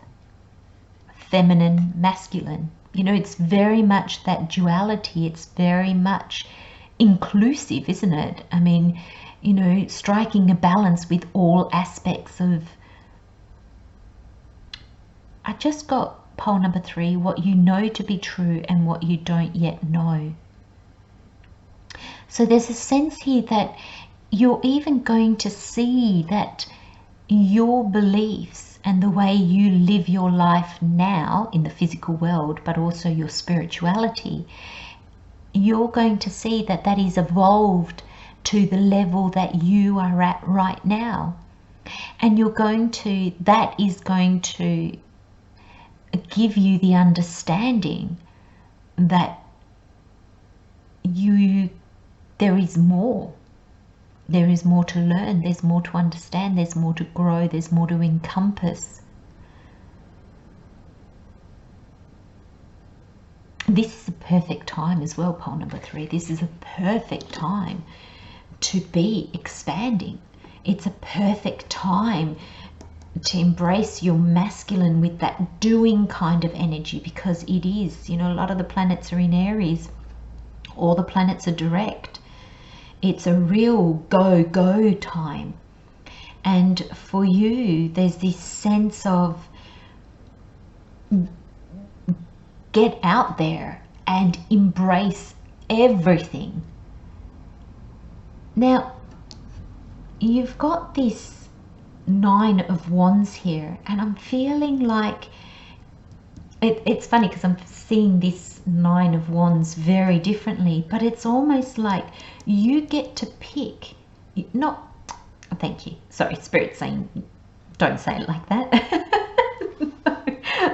Speaker 1: feminine, masculine. You know, it's very much that duality. It's very much inclusive, isn't it? I mean, you know, striking a balance with all aspects of. I just got pole number 3, what you know to be true and what you don't yet know. So there's a sense here that you're even going to see that your beliefs and the way you live your life now in the physical world, but also your spirituality, you're going to see that that is evolved to the level that you are at right now. And you're going to, that is going to give you the understanding that there is more. There is more to learn, there's more to understand, there's more to grow, there's more to encompass. This is a perfect time as well, pole number 3. This is a perfect time to be expanding. It's a perfect time to embrace your masculine with that doing kind of energy, because it is, you know, a lot of the planets are in Aries. All the planets are direct. It's a real go time. And for you, there's this sense of get out there and embrace everything. Now, you've got this 9 of Wands here, and I'm feeling like it's funny because I'm seeing this 9 of Wands very differently, but it's almost like you get to pick, not, thank you, sorry, Spirit's saying don't say it like that.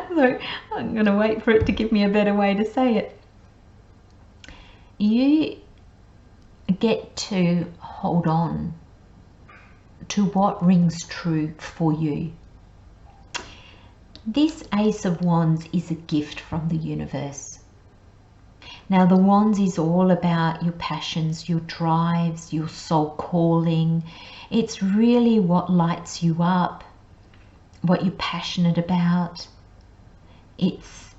Speaker 1: So I'm going to wait for it to give me a better way to say it. You get to hold on to what rings true for you. This Ace of Wands is a gift from the universe. Now, the Wands is all about your passions, your drives, your soul calling. It's really what lights you up, what you're passionate about. It's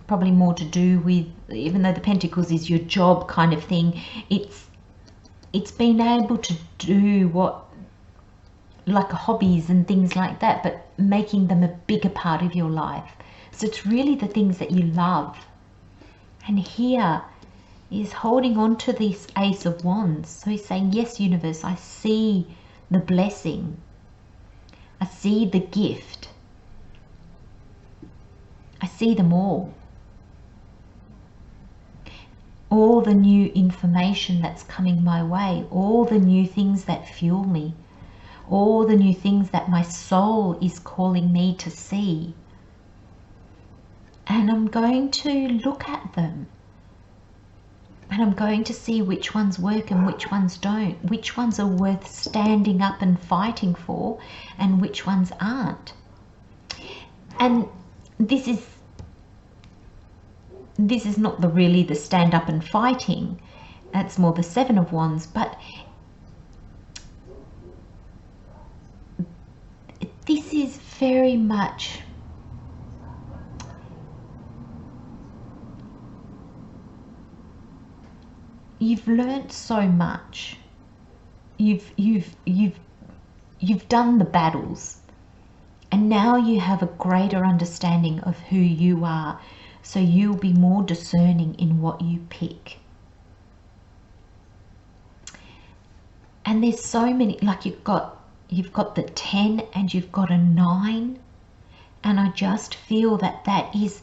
Speaker 1: probably more to do with, even though the Pentacles is your job kind of thing, it's being able to do what, like hobbies and things like that, but making them a bigger part of your life. So it's really the things that you love. And here is holding on to this Ace of Wands. So he's saying, yes, universe, I see the blessing. I see the gift. I see them all. All the new information that's coming my way, all the new things that fuel me, all the new things that my soul is calling me to see. And I'm going to look at them. And I'm going to see which ones work and which ones don't. Which ones are worth standing up and fighting for and which ones aren't. And this is not really the stand up and fighting. That's more the 7 of Wands. But this is very much you've learnt so much. You've done the battles, and now you have a greater understanding of who you are, so you'll be more discerning in what you pick. And there's so many, like you've got the 10 and you've got a 9, and I just feel that is,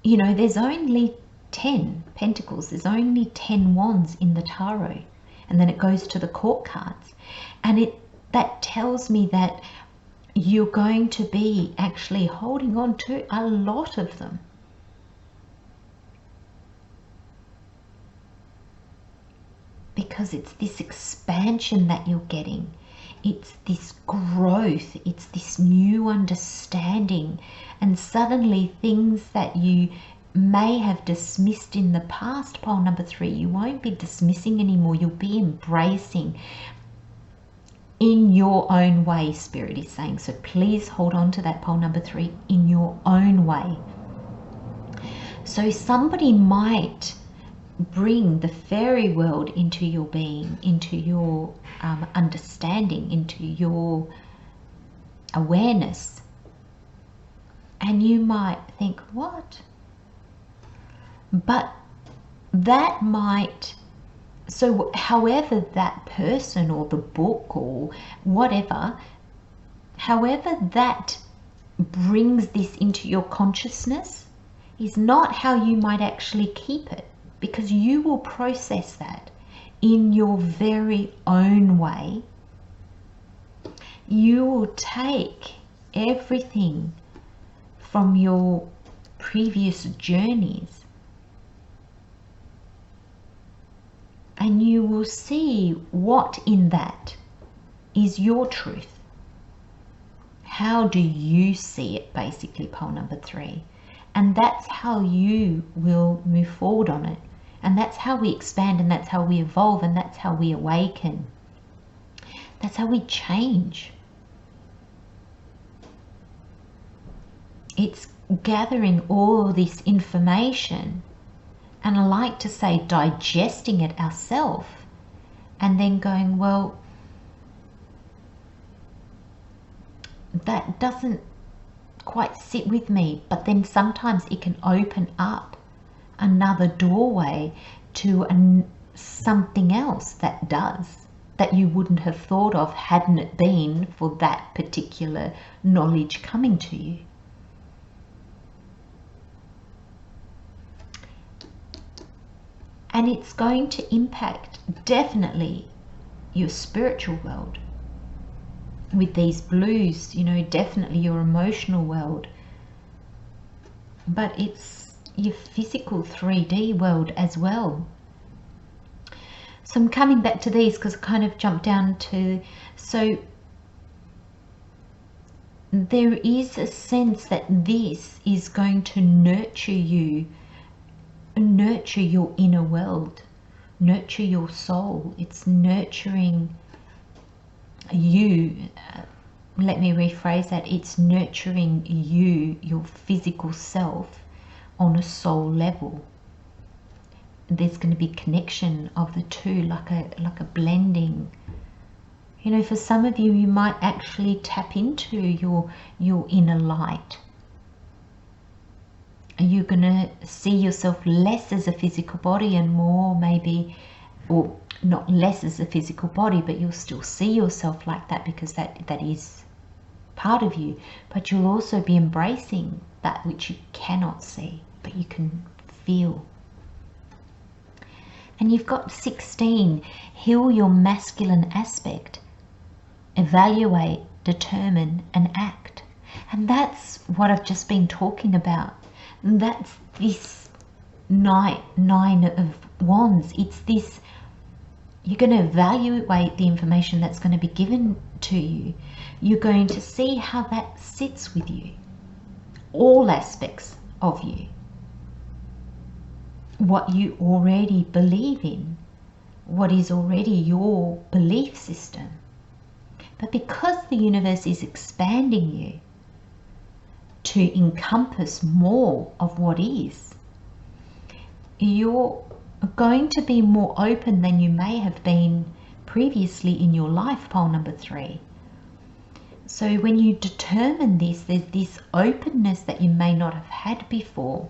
Speaker 1: you know, there's only 10 Pentacles, there's only 10 Wands in the tarot, and then it goes to the court cards, and that tells me that you're going to be actually holding on to a lot of them. Because it's this expansion that you're getting. It's this growth. It's this new understanding. And suddenly things that you may have dismissed in the past, pole number 3, you won't be dismissing anymore. You'll be embracing in your own way, Spirit is saying. So please hold on to that, pole number 3, in your own way. So somebody might bring the fairy world into your being, into your understanding, into your awareness. And you might think, what? But that might, so however that person or the book or whatever, however that brings this into your consciousness is not how you might actually keep it, because you will process that in your very own way. You will take everything from your previous journeys and you will see what in that is your truth. How do you see it, basically, pole number 3? And that's how you will move forward on it. And that's how we expand, and that's how we evolve, and that's how we awaken. That's how we change. It's gathering all this information, and I like to say digesting it ourselves, and then going, well, that doesn't quite sit with me, but then sometimes it can open up another doorway to something else that does, that you wouldn't have thought of hadn't it been for that particular knowledge coming to you. And it's going to impact definitely your spiritual world. With these blues, you know, definitely your emotional world. But it's your physical 3D world as well. So I'm coming back to these because I kind of jumped down to, so there is a sense that this is going to nurture you, nurture your inner world, nurture your soul. It's nurturing you. Let me rephrase that. It's nurturing you, your physical self, on a soul level. There's going to be connection of the two, like a blending. You know, for some of you, you might actually tap into your inner light. You're going to see yourself less as a physical body and more maybe, or not less as a physical body, but you'll still see yourself like that, because that is part of you. But you'll also be embracing that which you cannot see, but you can feel. And you've got 16, heal your masculine aspect, evaluate, determine, and act. And that's what I've just been talking about. That's this nine of wands. It's this, you're going to evaluate the information that's going to be given to you. You're going to see how that sits with you, all aspects of you, what you already believe in, what is already your belief system. But because the universe is expanding you to encompass more of what is, you're going to be more open than you may have been previously in your life, pole number 3. So when you determine this, there's this openness that you may not have had before,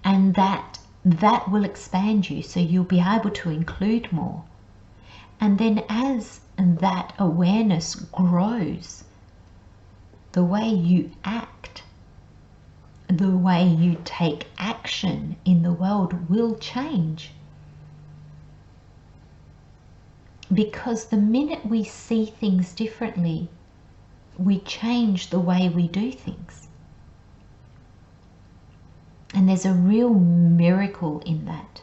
Speaker 1: and that will expand you, so you'll be able to include more. And then as that awareness grows, the way you act, the way you take action in the world will change. Because the minute we see things differently, we change the way we do things. And there's a real miracle in that.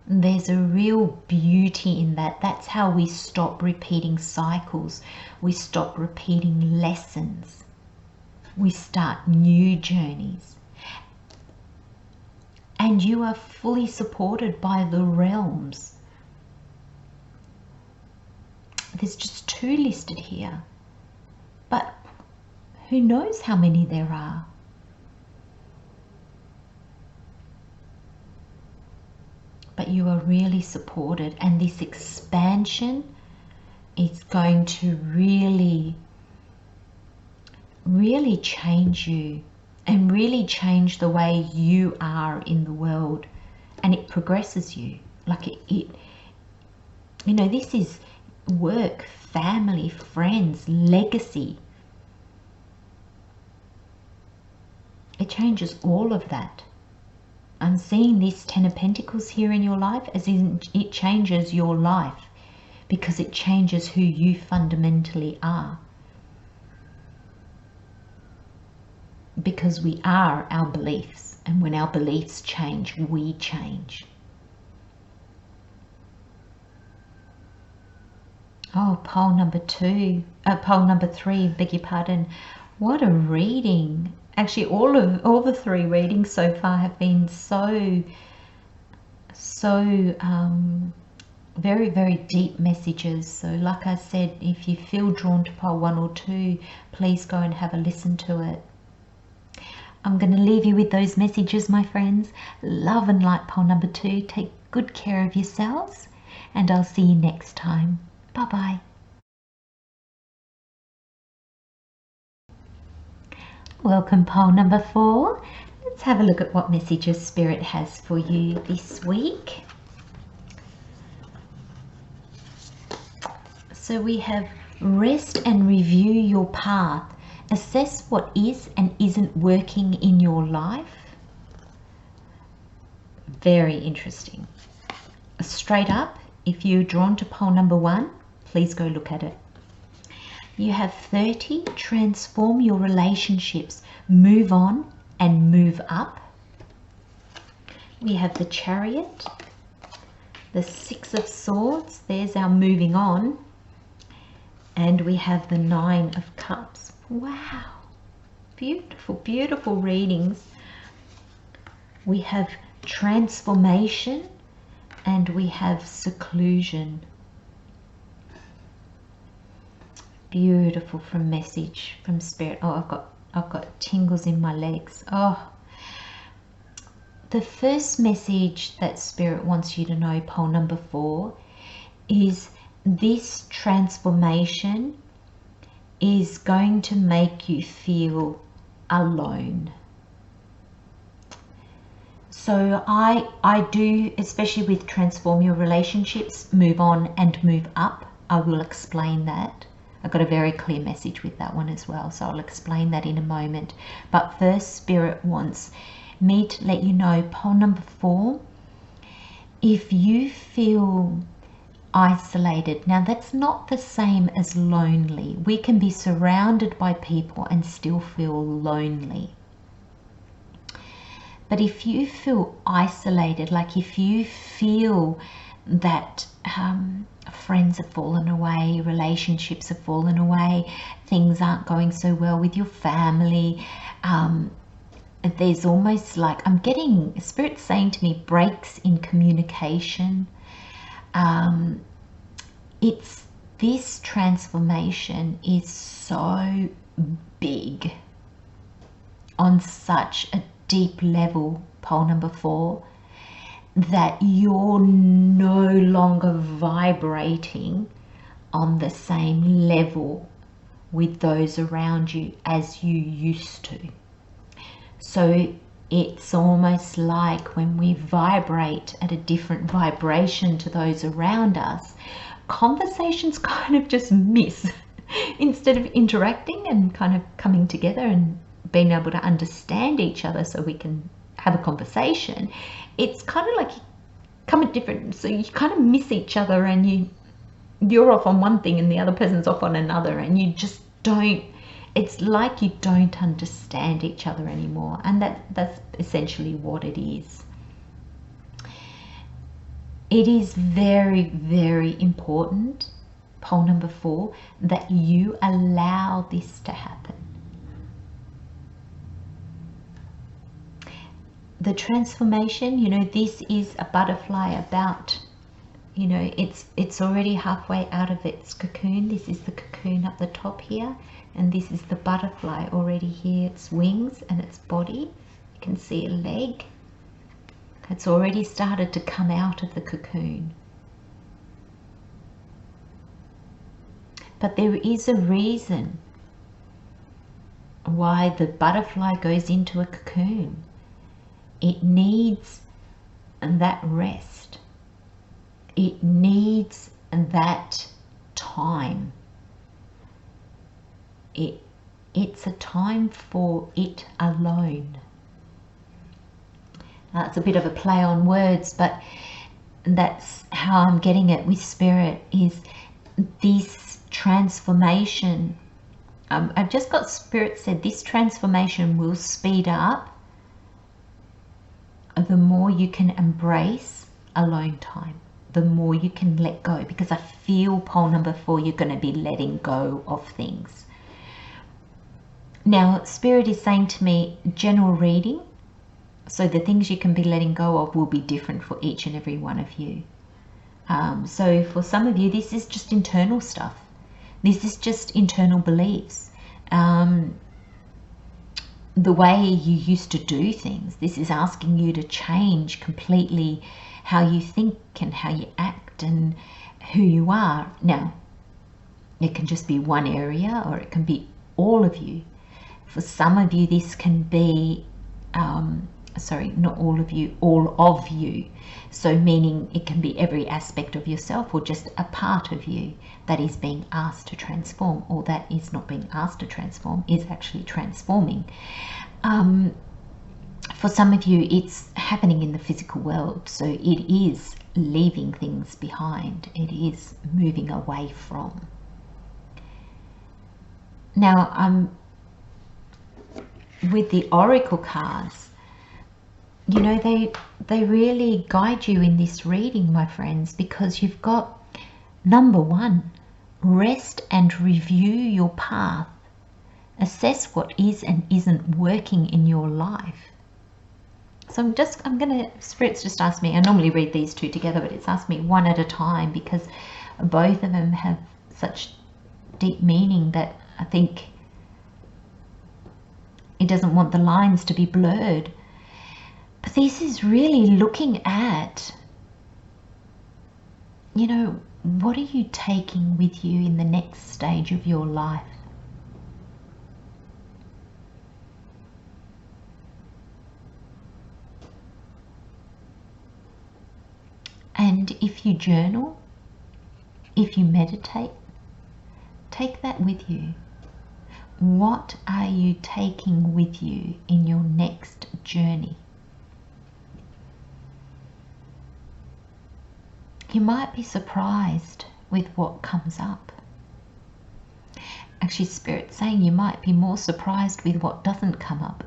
Speaker 1: There's a real beauty in that. That's how we stop repeating cycles. We stop repeating lessons. We start new journeys. And you are fully supported by the realms. There's just 2 listed here. But who knows how many there are? but you are really supported, and this expansion is going to really change you and really change the way you are in the world, and it progresses you. Like it you know, this is work, family, friends, legacy. It changes all of that. I'm seeing this 10 of Pentacles here in your life, as in it changes your life, because it changes who you fundamentally are. Because we are our beliefs, and when our beliefs change, we change. Oh, pole number 3, beg your pardon. What a reading. Actually, all the 3 readings so far have been so very, very deep messages. So like I said, if you feel drawn to pole 1 or 2, please go and have a listen to it. I'm going to leave you with those messages, my friends. Love and light, pole number 2. Take good care of yourselves, and I'll see you next time. Bye-bye. Welcome, pole number 4. Let's have a look at what messages Spirit has for you this week. So we have rest and review your path. Assess what is and isn't working in your life. Very interesting. Straight up, if you're drawn to pole number 1, please go look at it. You have 30, transform your relationships, move on and move up. We have the Chariot, the 6 of Swords, there's our moving on. And we have the 9 of Cups. Wow, beautiful, beautiful readings. We have transformation and we have seclusion. Beautiful from message from Spirit. Oh, I've got tingles in my legs. Oh, the first message that Spirit wants you to know, pole number 4, is this transformation is going to make you feel alone. So I do, especially with transform your relationships, move on and move up. I will explain that. I got a very clear message with that one as well, so I'll explain that in a moment. But first, Spirit wants me to let you know, pole number 4, if you feel isolated, now that's not the same as lonely. We can be surrounded by people and still feel lonely. But if you feel isolated, like if you feel that friends have fallen away, relationships have fallen away, things aren't going so well with your family, there's almost like, I'm getting Spirit saying to me, breaks in communication. It's this transformation is so big on such a deep level, pole number 4, that you're no longer vibrating on the same level with those around you as you used to. So it's almost like when we vibrate at a different vibration to those around us, conversations kind of just miss. Instead of interacting and kind of coming together and being able to understand each other so we can have a conversation, it's kind of like you come at different, so you kind of miss each other, and you're off on one thing and the other person's off on another, and you just don't, it's like you don't understand each other anymore. And that's essentially what it is. It is very, very important, pole number 4, that you allow this to happen. The transformation, you know, this is a butterfly about, you know, it's already halfway out of its cocoon. This is the cocoon up the top here, and this is the butterfly already here, its wings and its body. You can see a leg. It's already started to come out of the cocoon. But there is a reason why the butterfly goes into a cocoon. It needs that rest. It needs that time. It's a time for it alone. It's a bit of a play on words, but that's how I'm getting it with Spirit, is this transformation. I've just got Spirit said this transformation will speed up the more you can embrace alone time, the more you can let go, because I feel pole number 4, you're going to be letting go of things. Now, Spirit is saying to me, general reading, so the things you can be letting go of will be different for each and every one of you. So for some of you, this is just internal stuff. This is just internal beliefs. The way you used to do things. This is asking you to change completely how you think and how you act and who you are. Now, it can just be one area, or it can be all of you. For some of you, this can be, sorry, not all of you, all of you. So meaning it can be every aspect of yourself, or just a part of you that is being asked to transform, or that is not being asked to transform, is actually transforming. For some of you, it's happening in the physical world. So it is leaving things behind. It is moving away from. Now, with the oracle cards, you know, they really guide you in this reading, my friends, because you've got number 1, rest and review your path. Assess what is and isn't working in your life. So I'm gonna, Spirit's just asked me, I normally read these two together, but it's asked me one at a time, because both of them have such deep meaning that I think it doesn't want the lines to be blurred. But this is really looking at, you know, what are you taking with you in the next stage of your life? And if you journal, if you meditate, take that with you. What are you taking with you in your next journey? You might be surprised with what comes up. Actually, Spirit's saying you might be more surprised with what doesn't come up.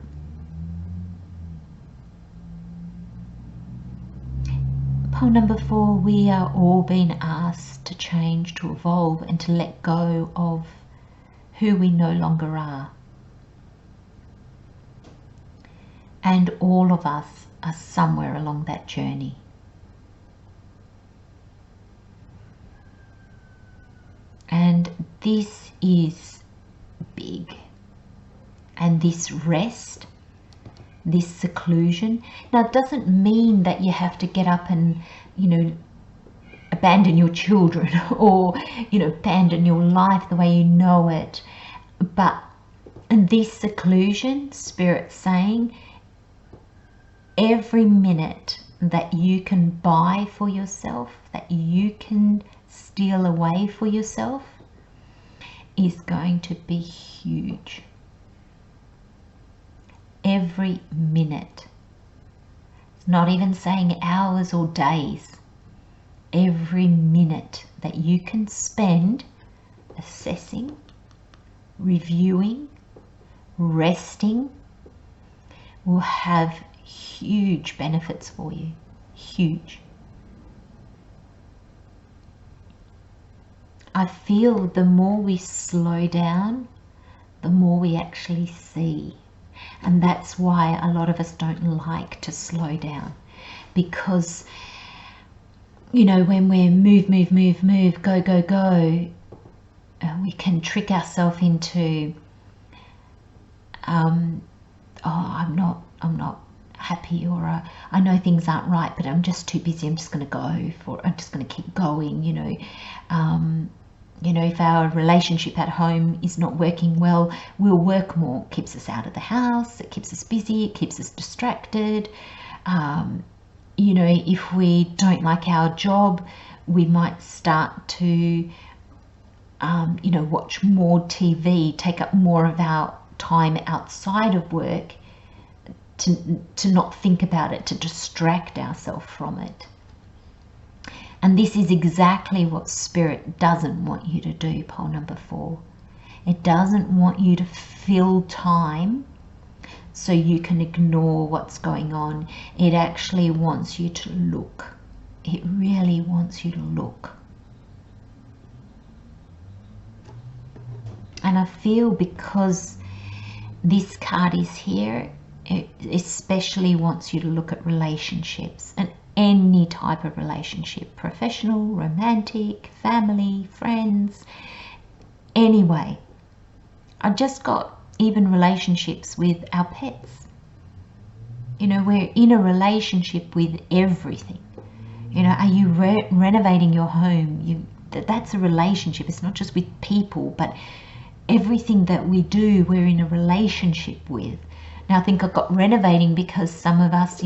Speaker 1: Pole number 4, we are all being asked to change, to evolve, and to let go of who we no longer are. And all of us are somewhere along that journey. And this is big. And this rest, this seclusion. Now, it doesn't mean that you have to get up and, you know, abandon your children or, you know, abandon your life the way you know it. But in this seclusion, Spirit's saying, every minute that you can buy for yourself, that you can steal away for yourself, is going to be huge. Every minute. It's not even saying hours or days. Every minute that you can spend assessing, reviewing, resting will have huge benefits for you. Huge. I feel the more we slow down, the more we actually see. And that's why a lot of us don't like to slow down, because, you know, when we're move, go, we can trick ourselves into, oh, I'm not happy, or I know things aren't right, but I'm just too busy. I'm just going to I'm just going to keep going, you know. If our relationship at home is not working well, we'll work more. It keeps us out of the house, it keeps us busy, it keeps us distracted. If we don't like our job, we might start to watch more TV, take up more of our time outside of work, to not think about it, to distract ourselves from it. And this is exactly what Spirit doesn't want you to do, pole number 4. It doesn't want you to fill time so you can ignore what's going on. It actually wants you to look. It really wants you to look. And I feel because this card is here, it especially wants you to look at relationships, and any type of relationship, professional, romantic, family, friends. Anyway, I just got even relationships with our pets. We're in a relationship with everything. Are you renovating your home? That's a relationship. It's not just with people, but everything that we do, we're in a relationship with. Now, I think I got renovating because some of us,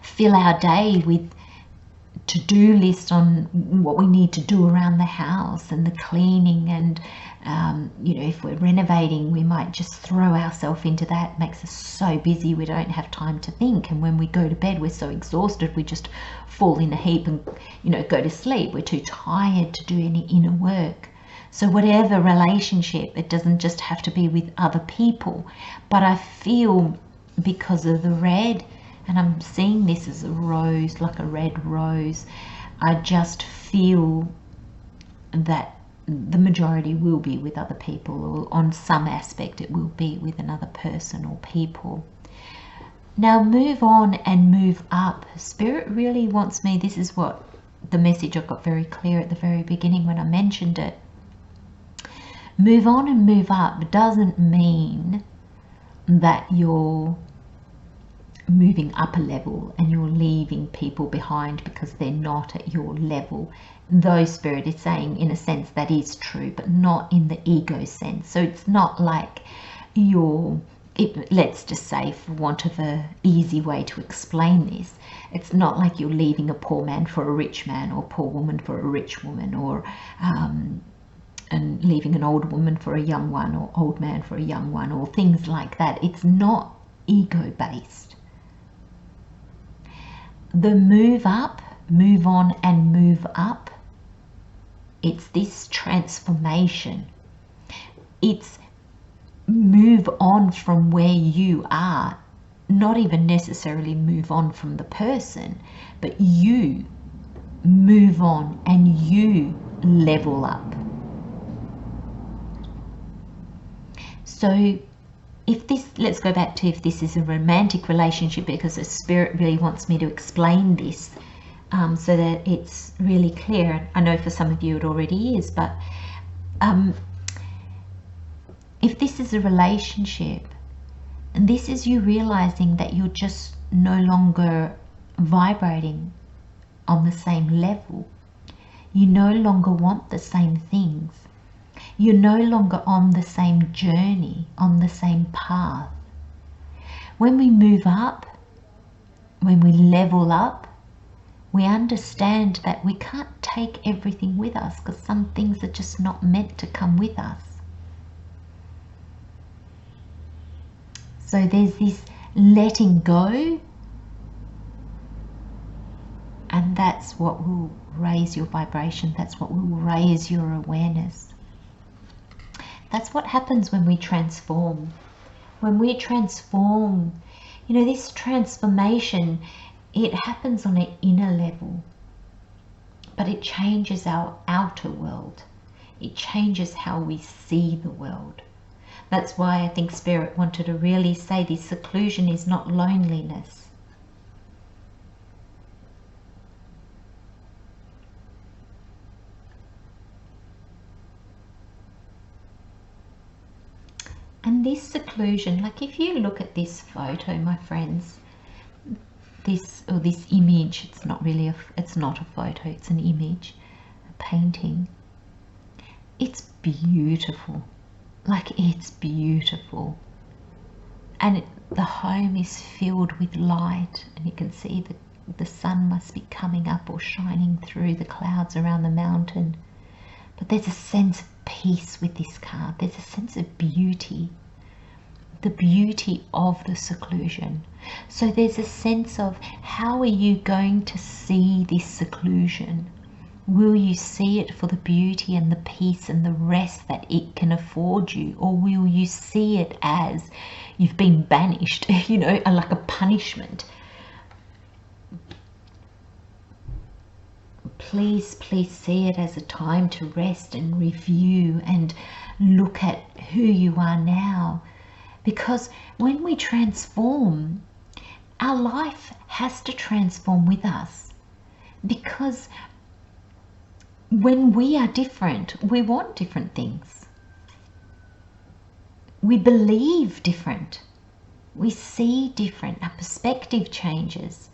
Speaker 1: fill our day with to-do lists on what we need to do around the house and the cleaning, and if we're renovating, we might just throw ourselves into that. It makes us so busy we don't have time to think, and when we go to bed we're so exhausted we just fall in a heap and go to sleep. We're too tired to do any inner work. So whatever relationship, it doesn't just have to be with other people, but I feel because of the red, and I'm seeing this as a rose, like a red rose, I just feel that the majority will be with other people, or on some aspect it will be with another person or people. Now move on and move up. Spirit really wants me, this is what the message I got very clear at the very beginning when I mentioned it. Move on and move up doesn't mean that you're moving up a level and you're leaving people behind because they're not at your level. Though Spirit is saying in a sense that is true, but not in the ego sense. So it's not like let's just say, for want of an easy way to explain this, it's not like you're leaving a poor man for a rich man, or a poor woman for a rich woman, or and leaving an old woman for a young one, or old man for a young one, or things like that. It's not ego based. The move up, move on and move up, it's this transformation. It's move on from where you are, not even necessarily move on from the person, but you move on and you level up. So if this, let's go back to if this is a romantic relationship, because the Spirit really wants me to explain this so that it's really clear. I know for some of you it already is, but if this is a relationship, and this is you realizing that you're just no longer vibrating on the same level, you no longer want the same things, you're no longer on the same journey, on the same path. When we move up, when we level up, we understand that we can't take everything with us, because some things are just not meant to come with us. So there's this letting go, and that's what will raise your vibration. That's what will raise your awareness. That's what happens when we transform. When we transform, this transformation, it happens on an inner level, but it changes our outer world. It changes how we see the world. That's why I think Spirit wanted to really say this seclusion is not loneliness. And this seclusion, like if you look at this photo, my friends, this image, it's not really it's not a photo, it's an image, a painting. It's beautiful, like it's beautiful, and the home is filled with light, and you can see the sun must be coming up or shining through the clouds around the mountain. But there's a sense of peace with this card. There's a sense of beauty, the beauty of the seclusion. So there's a sense of, how are you going to see this seclusion? Will you see it for the beauty and the peace and the rest that it can afford you? Or will you see it as you've been banished, you know, like a punishment? Please, please see it as a time to rest and review and look at who you are now. Because when we transform, our life has to transform with us. Because when we are different, we want different things. We believe different. We see different. Our perspective changes.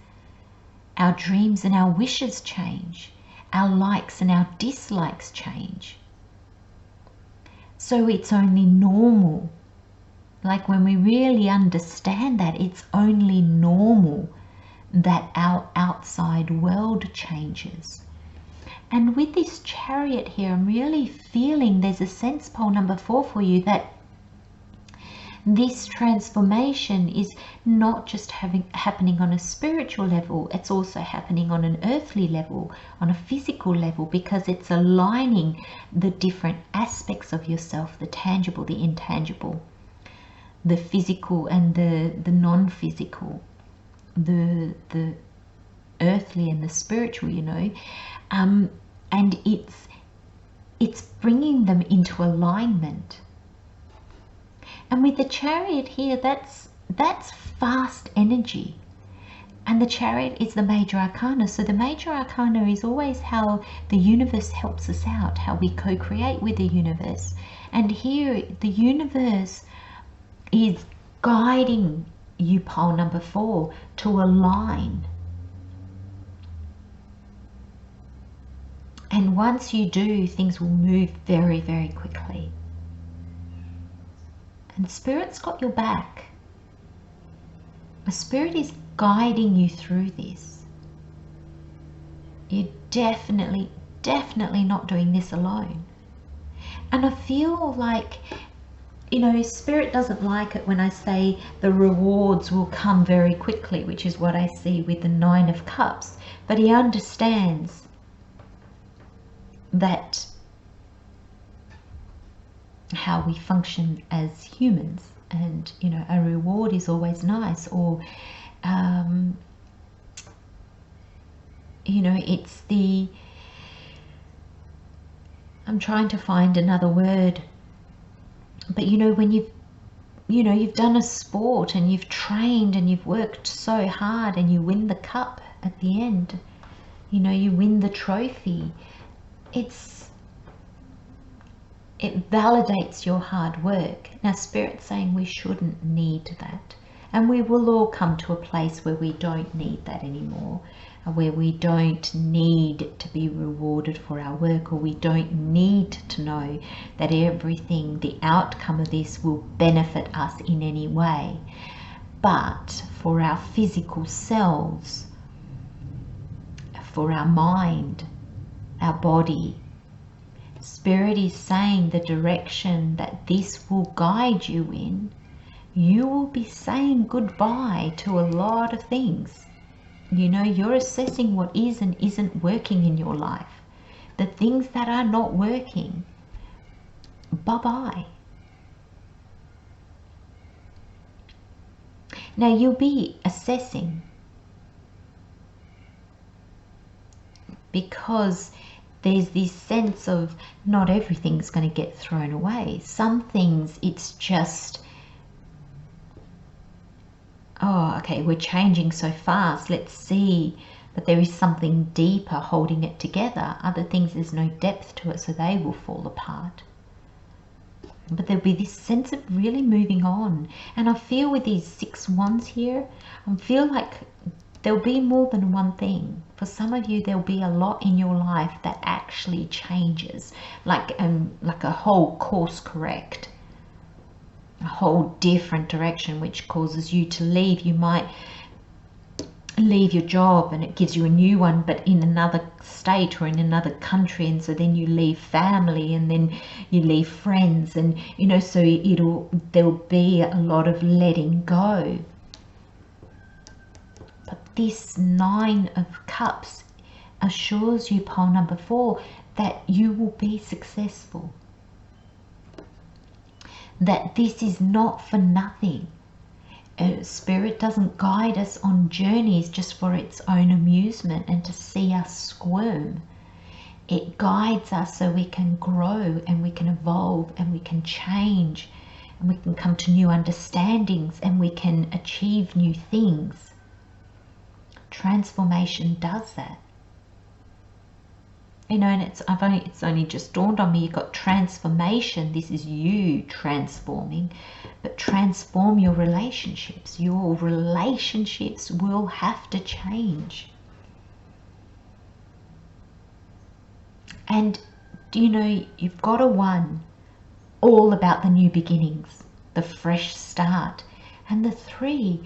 Speaker 1: Our dreams and our wishes change. Our likes and our dislikes change. So it's only normal. Like when we really understand that, it's only normal that our outside world changes. And with this Chariot here, I'm really feeling there's a sense, pole number 4, for you, that this transformation is not just happening on a spiritual level, it's also happening on an earthly level, on a physical level, because it's aligning the different aspects of yourself, the tangible, the intangible, the physical and the non-physical, the earthly and the spiritual, you know, and it's bringing them into alignment. And with the Chariot here, that's fast energy. And the Chariot is the major arcana. So the major arcana is always how the universe helps us out, how we co-create with the universe. And here the universe is guiding you, pole number 4, to align. And once you do, things will move very, very quickly. And Spirit's got your back. The Spirit is guiding you through this. You're definitely not doing this alone. And I feel like, you know, Spirit doesn't like it when I say the rewards will come very quickly, which is what I see with the 9 of Cups. But he understands that how we function as humans, and you know, a reward is always nice, or you know, it's the, I'm trying to find another word, but you know, when you've done a sport and you've trained and you've worked so hard and you win the cup at the end, you know, you win the trophy, it validates your hard work. Now Spirit's saying we shouldn't need that, and we will all come to a place where we don't need that anymore, where we don't need to be rewarded for our work, or we don't need to know that everything, the outcome of this, will benefit us in any way. But for our physical selves, for our mind, our body, Spirit is saying the direction that this will guide you in, you will be saying goodbye to a lot of things. You know, you're assessing what is and isn't working in your life. The things that are not working, bye-bye. Now you'll be assessing, because there's this sense of not everything's going to get thrown away. Some things, it's just, oh, okay, we're changing so fast, let's see, but there is something deeper holding it together. Other things, there's no depth to it, so they will fall apart. but there'll be this sense of really moving on. And I feel with these 6 wands here, I feel like there'll be more than one thing. For some of you, there'll be a lot in your life that actually changes, like a whole course correct, a whole different direction, which causes you to leave. You might leave your job and it gives you a new one, but in another state or in another country, and so then you leave family and then you leave friends, and you know, so there'll be a lot of letting go. But this 9 of Cups assures you, pole number 4, that you will be successful, that this is not for nothing. Spirit doesn't guide us on journeys just for its own amusement and to see us squirm. It guides us so we can grow and we can evolve and we can change and we can come to new understandings and we can achieve new things. Transformation does that. You know, and it's only just dawned on me, you've got transformation. This is you transforming, but transform your relationships. Your relationships will have to change. And you know, you've got a 1 all about the new beginnings, the fresh start, and the 3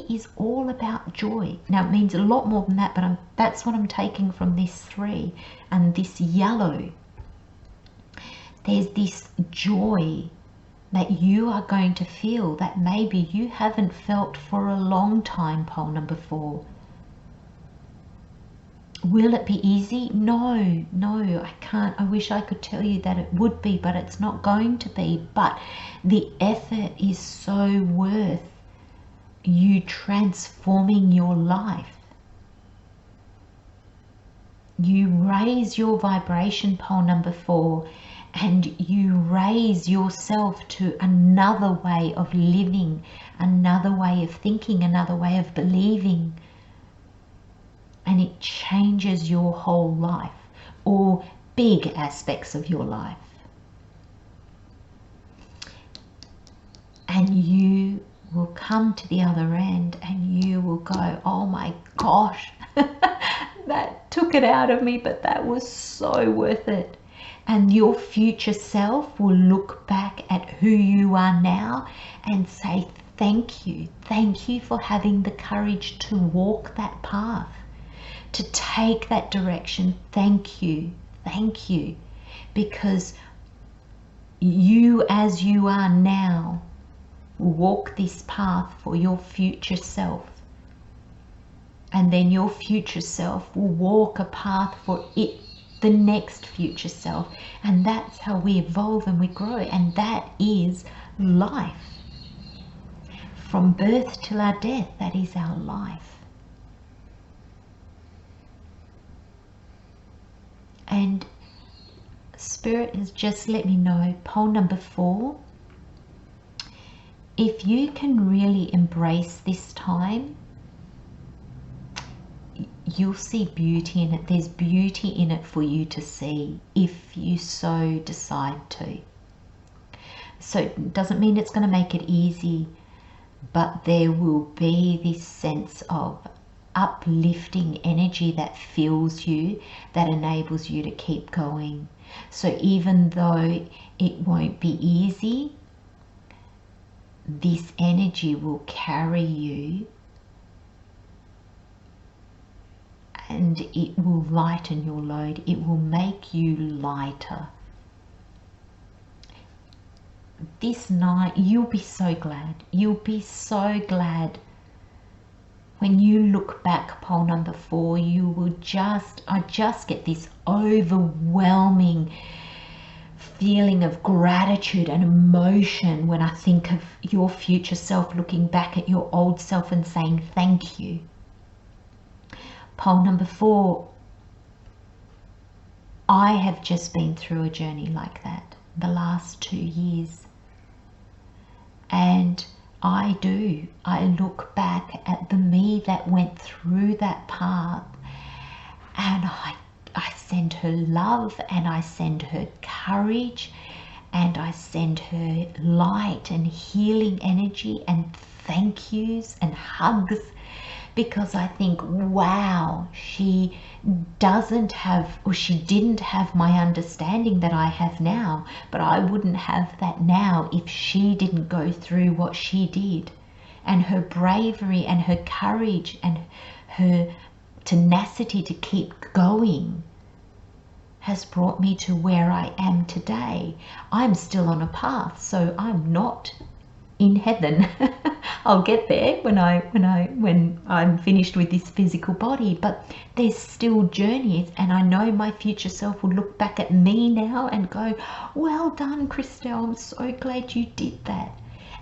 Speaker 1: is all about joy. Now it means a lot more than that, but that's what I'm taking from this 3. And this yellow, there's this joy that you are going to feel that maybe you haven't felt for a long time, pole number 4. Will it be easy? No, I can't. I wish I could tell you that it would be, but it's not going to be. But the effort is so worth you transforming your life. You raise your vibration, pole number 4, and you raise yourself to another way of living, another way of thinking, another way of believing, and it changes your whole life, or big aspects of your life. And you will come to the other end and you will go, oh my gosh, that took it out of me, but that was so worth it. And your future self will look back at who you are now and say, thank you for having the courage to walk that path, to take that direction. Thank you, because you, as you are now, walk this path for your future self, and then your future self will walk a path for it, the next future self, and that's how we evolve and we grow. And that is life. From birth till our death, that is our life. And Spirit has just let me know, pole number 4, if you can really embrace this time, you'll see beauty in it. There's beauty in it for you to see if you so decide to. So it doesn't mean it's going to make it easy, but there will be this sense of uplifting energy that fills you, that enables you to keep going. So even though it won't be easy, this energy will carry you and it will lighten your load. It will make you lighter. This night, you'll be so glad. You'll be so glad. When you look back, pole number 4, you will I just get this overwhelming feeling of gratitude and emotion when I think of your future self looking back at your old self and saying thank you. Pole number 4, I have just been through a journey like that the last 2 years, and I look back at the me that went through that path, and I send her love and I send her courage, and I send her light and healing energy and thank yous and hugs, because I think, wow, she doesn't have, or she didn't have my understanding that I have now, but I wouldn't have that now if she didn't go through what she did. And her bravery and her courage and her tenacity to keep going has brought me to where I am today. I'm still on a path, so I'm not in heaven. I'll get there when I'm finished with this physical body, but there's still journeys, and I know my future self will look back at me now and go, well done, Christelle, I'm so glad you did that.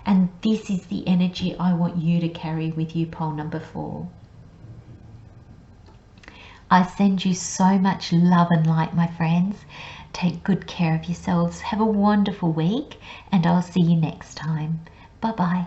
Speaker 1: And this is the energy I want you to carry with you, pole number 4. I send you so much love and light, my friends. Take good care of yourselves. Have a wonderful week, and I'll see you next time. Bye-bye.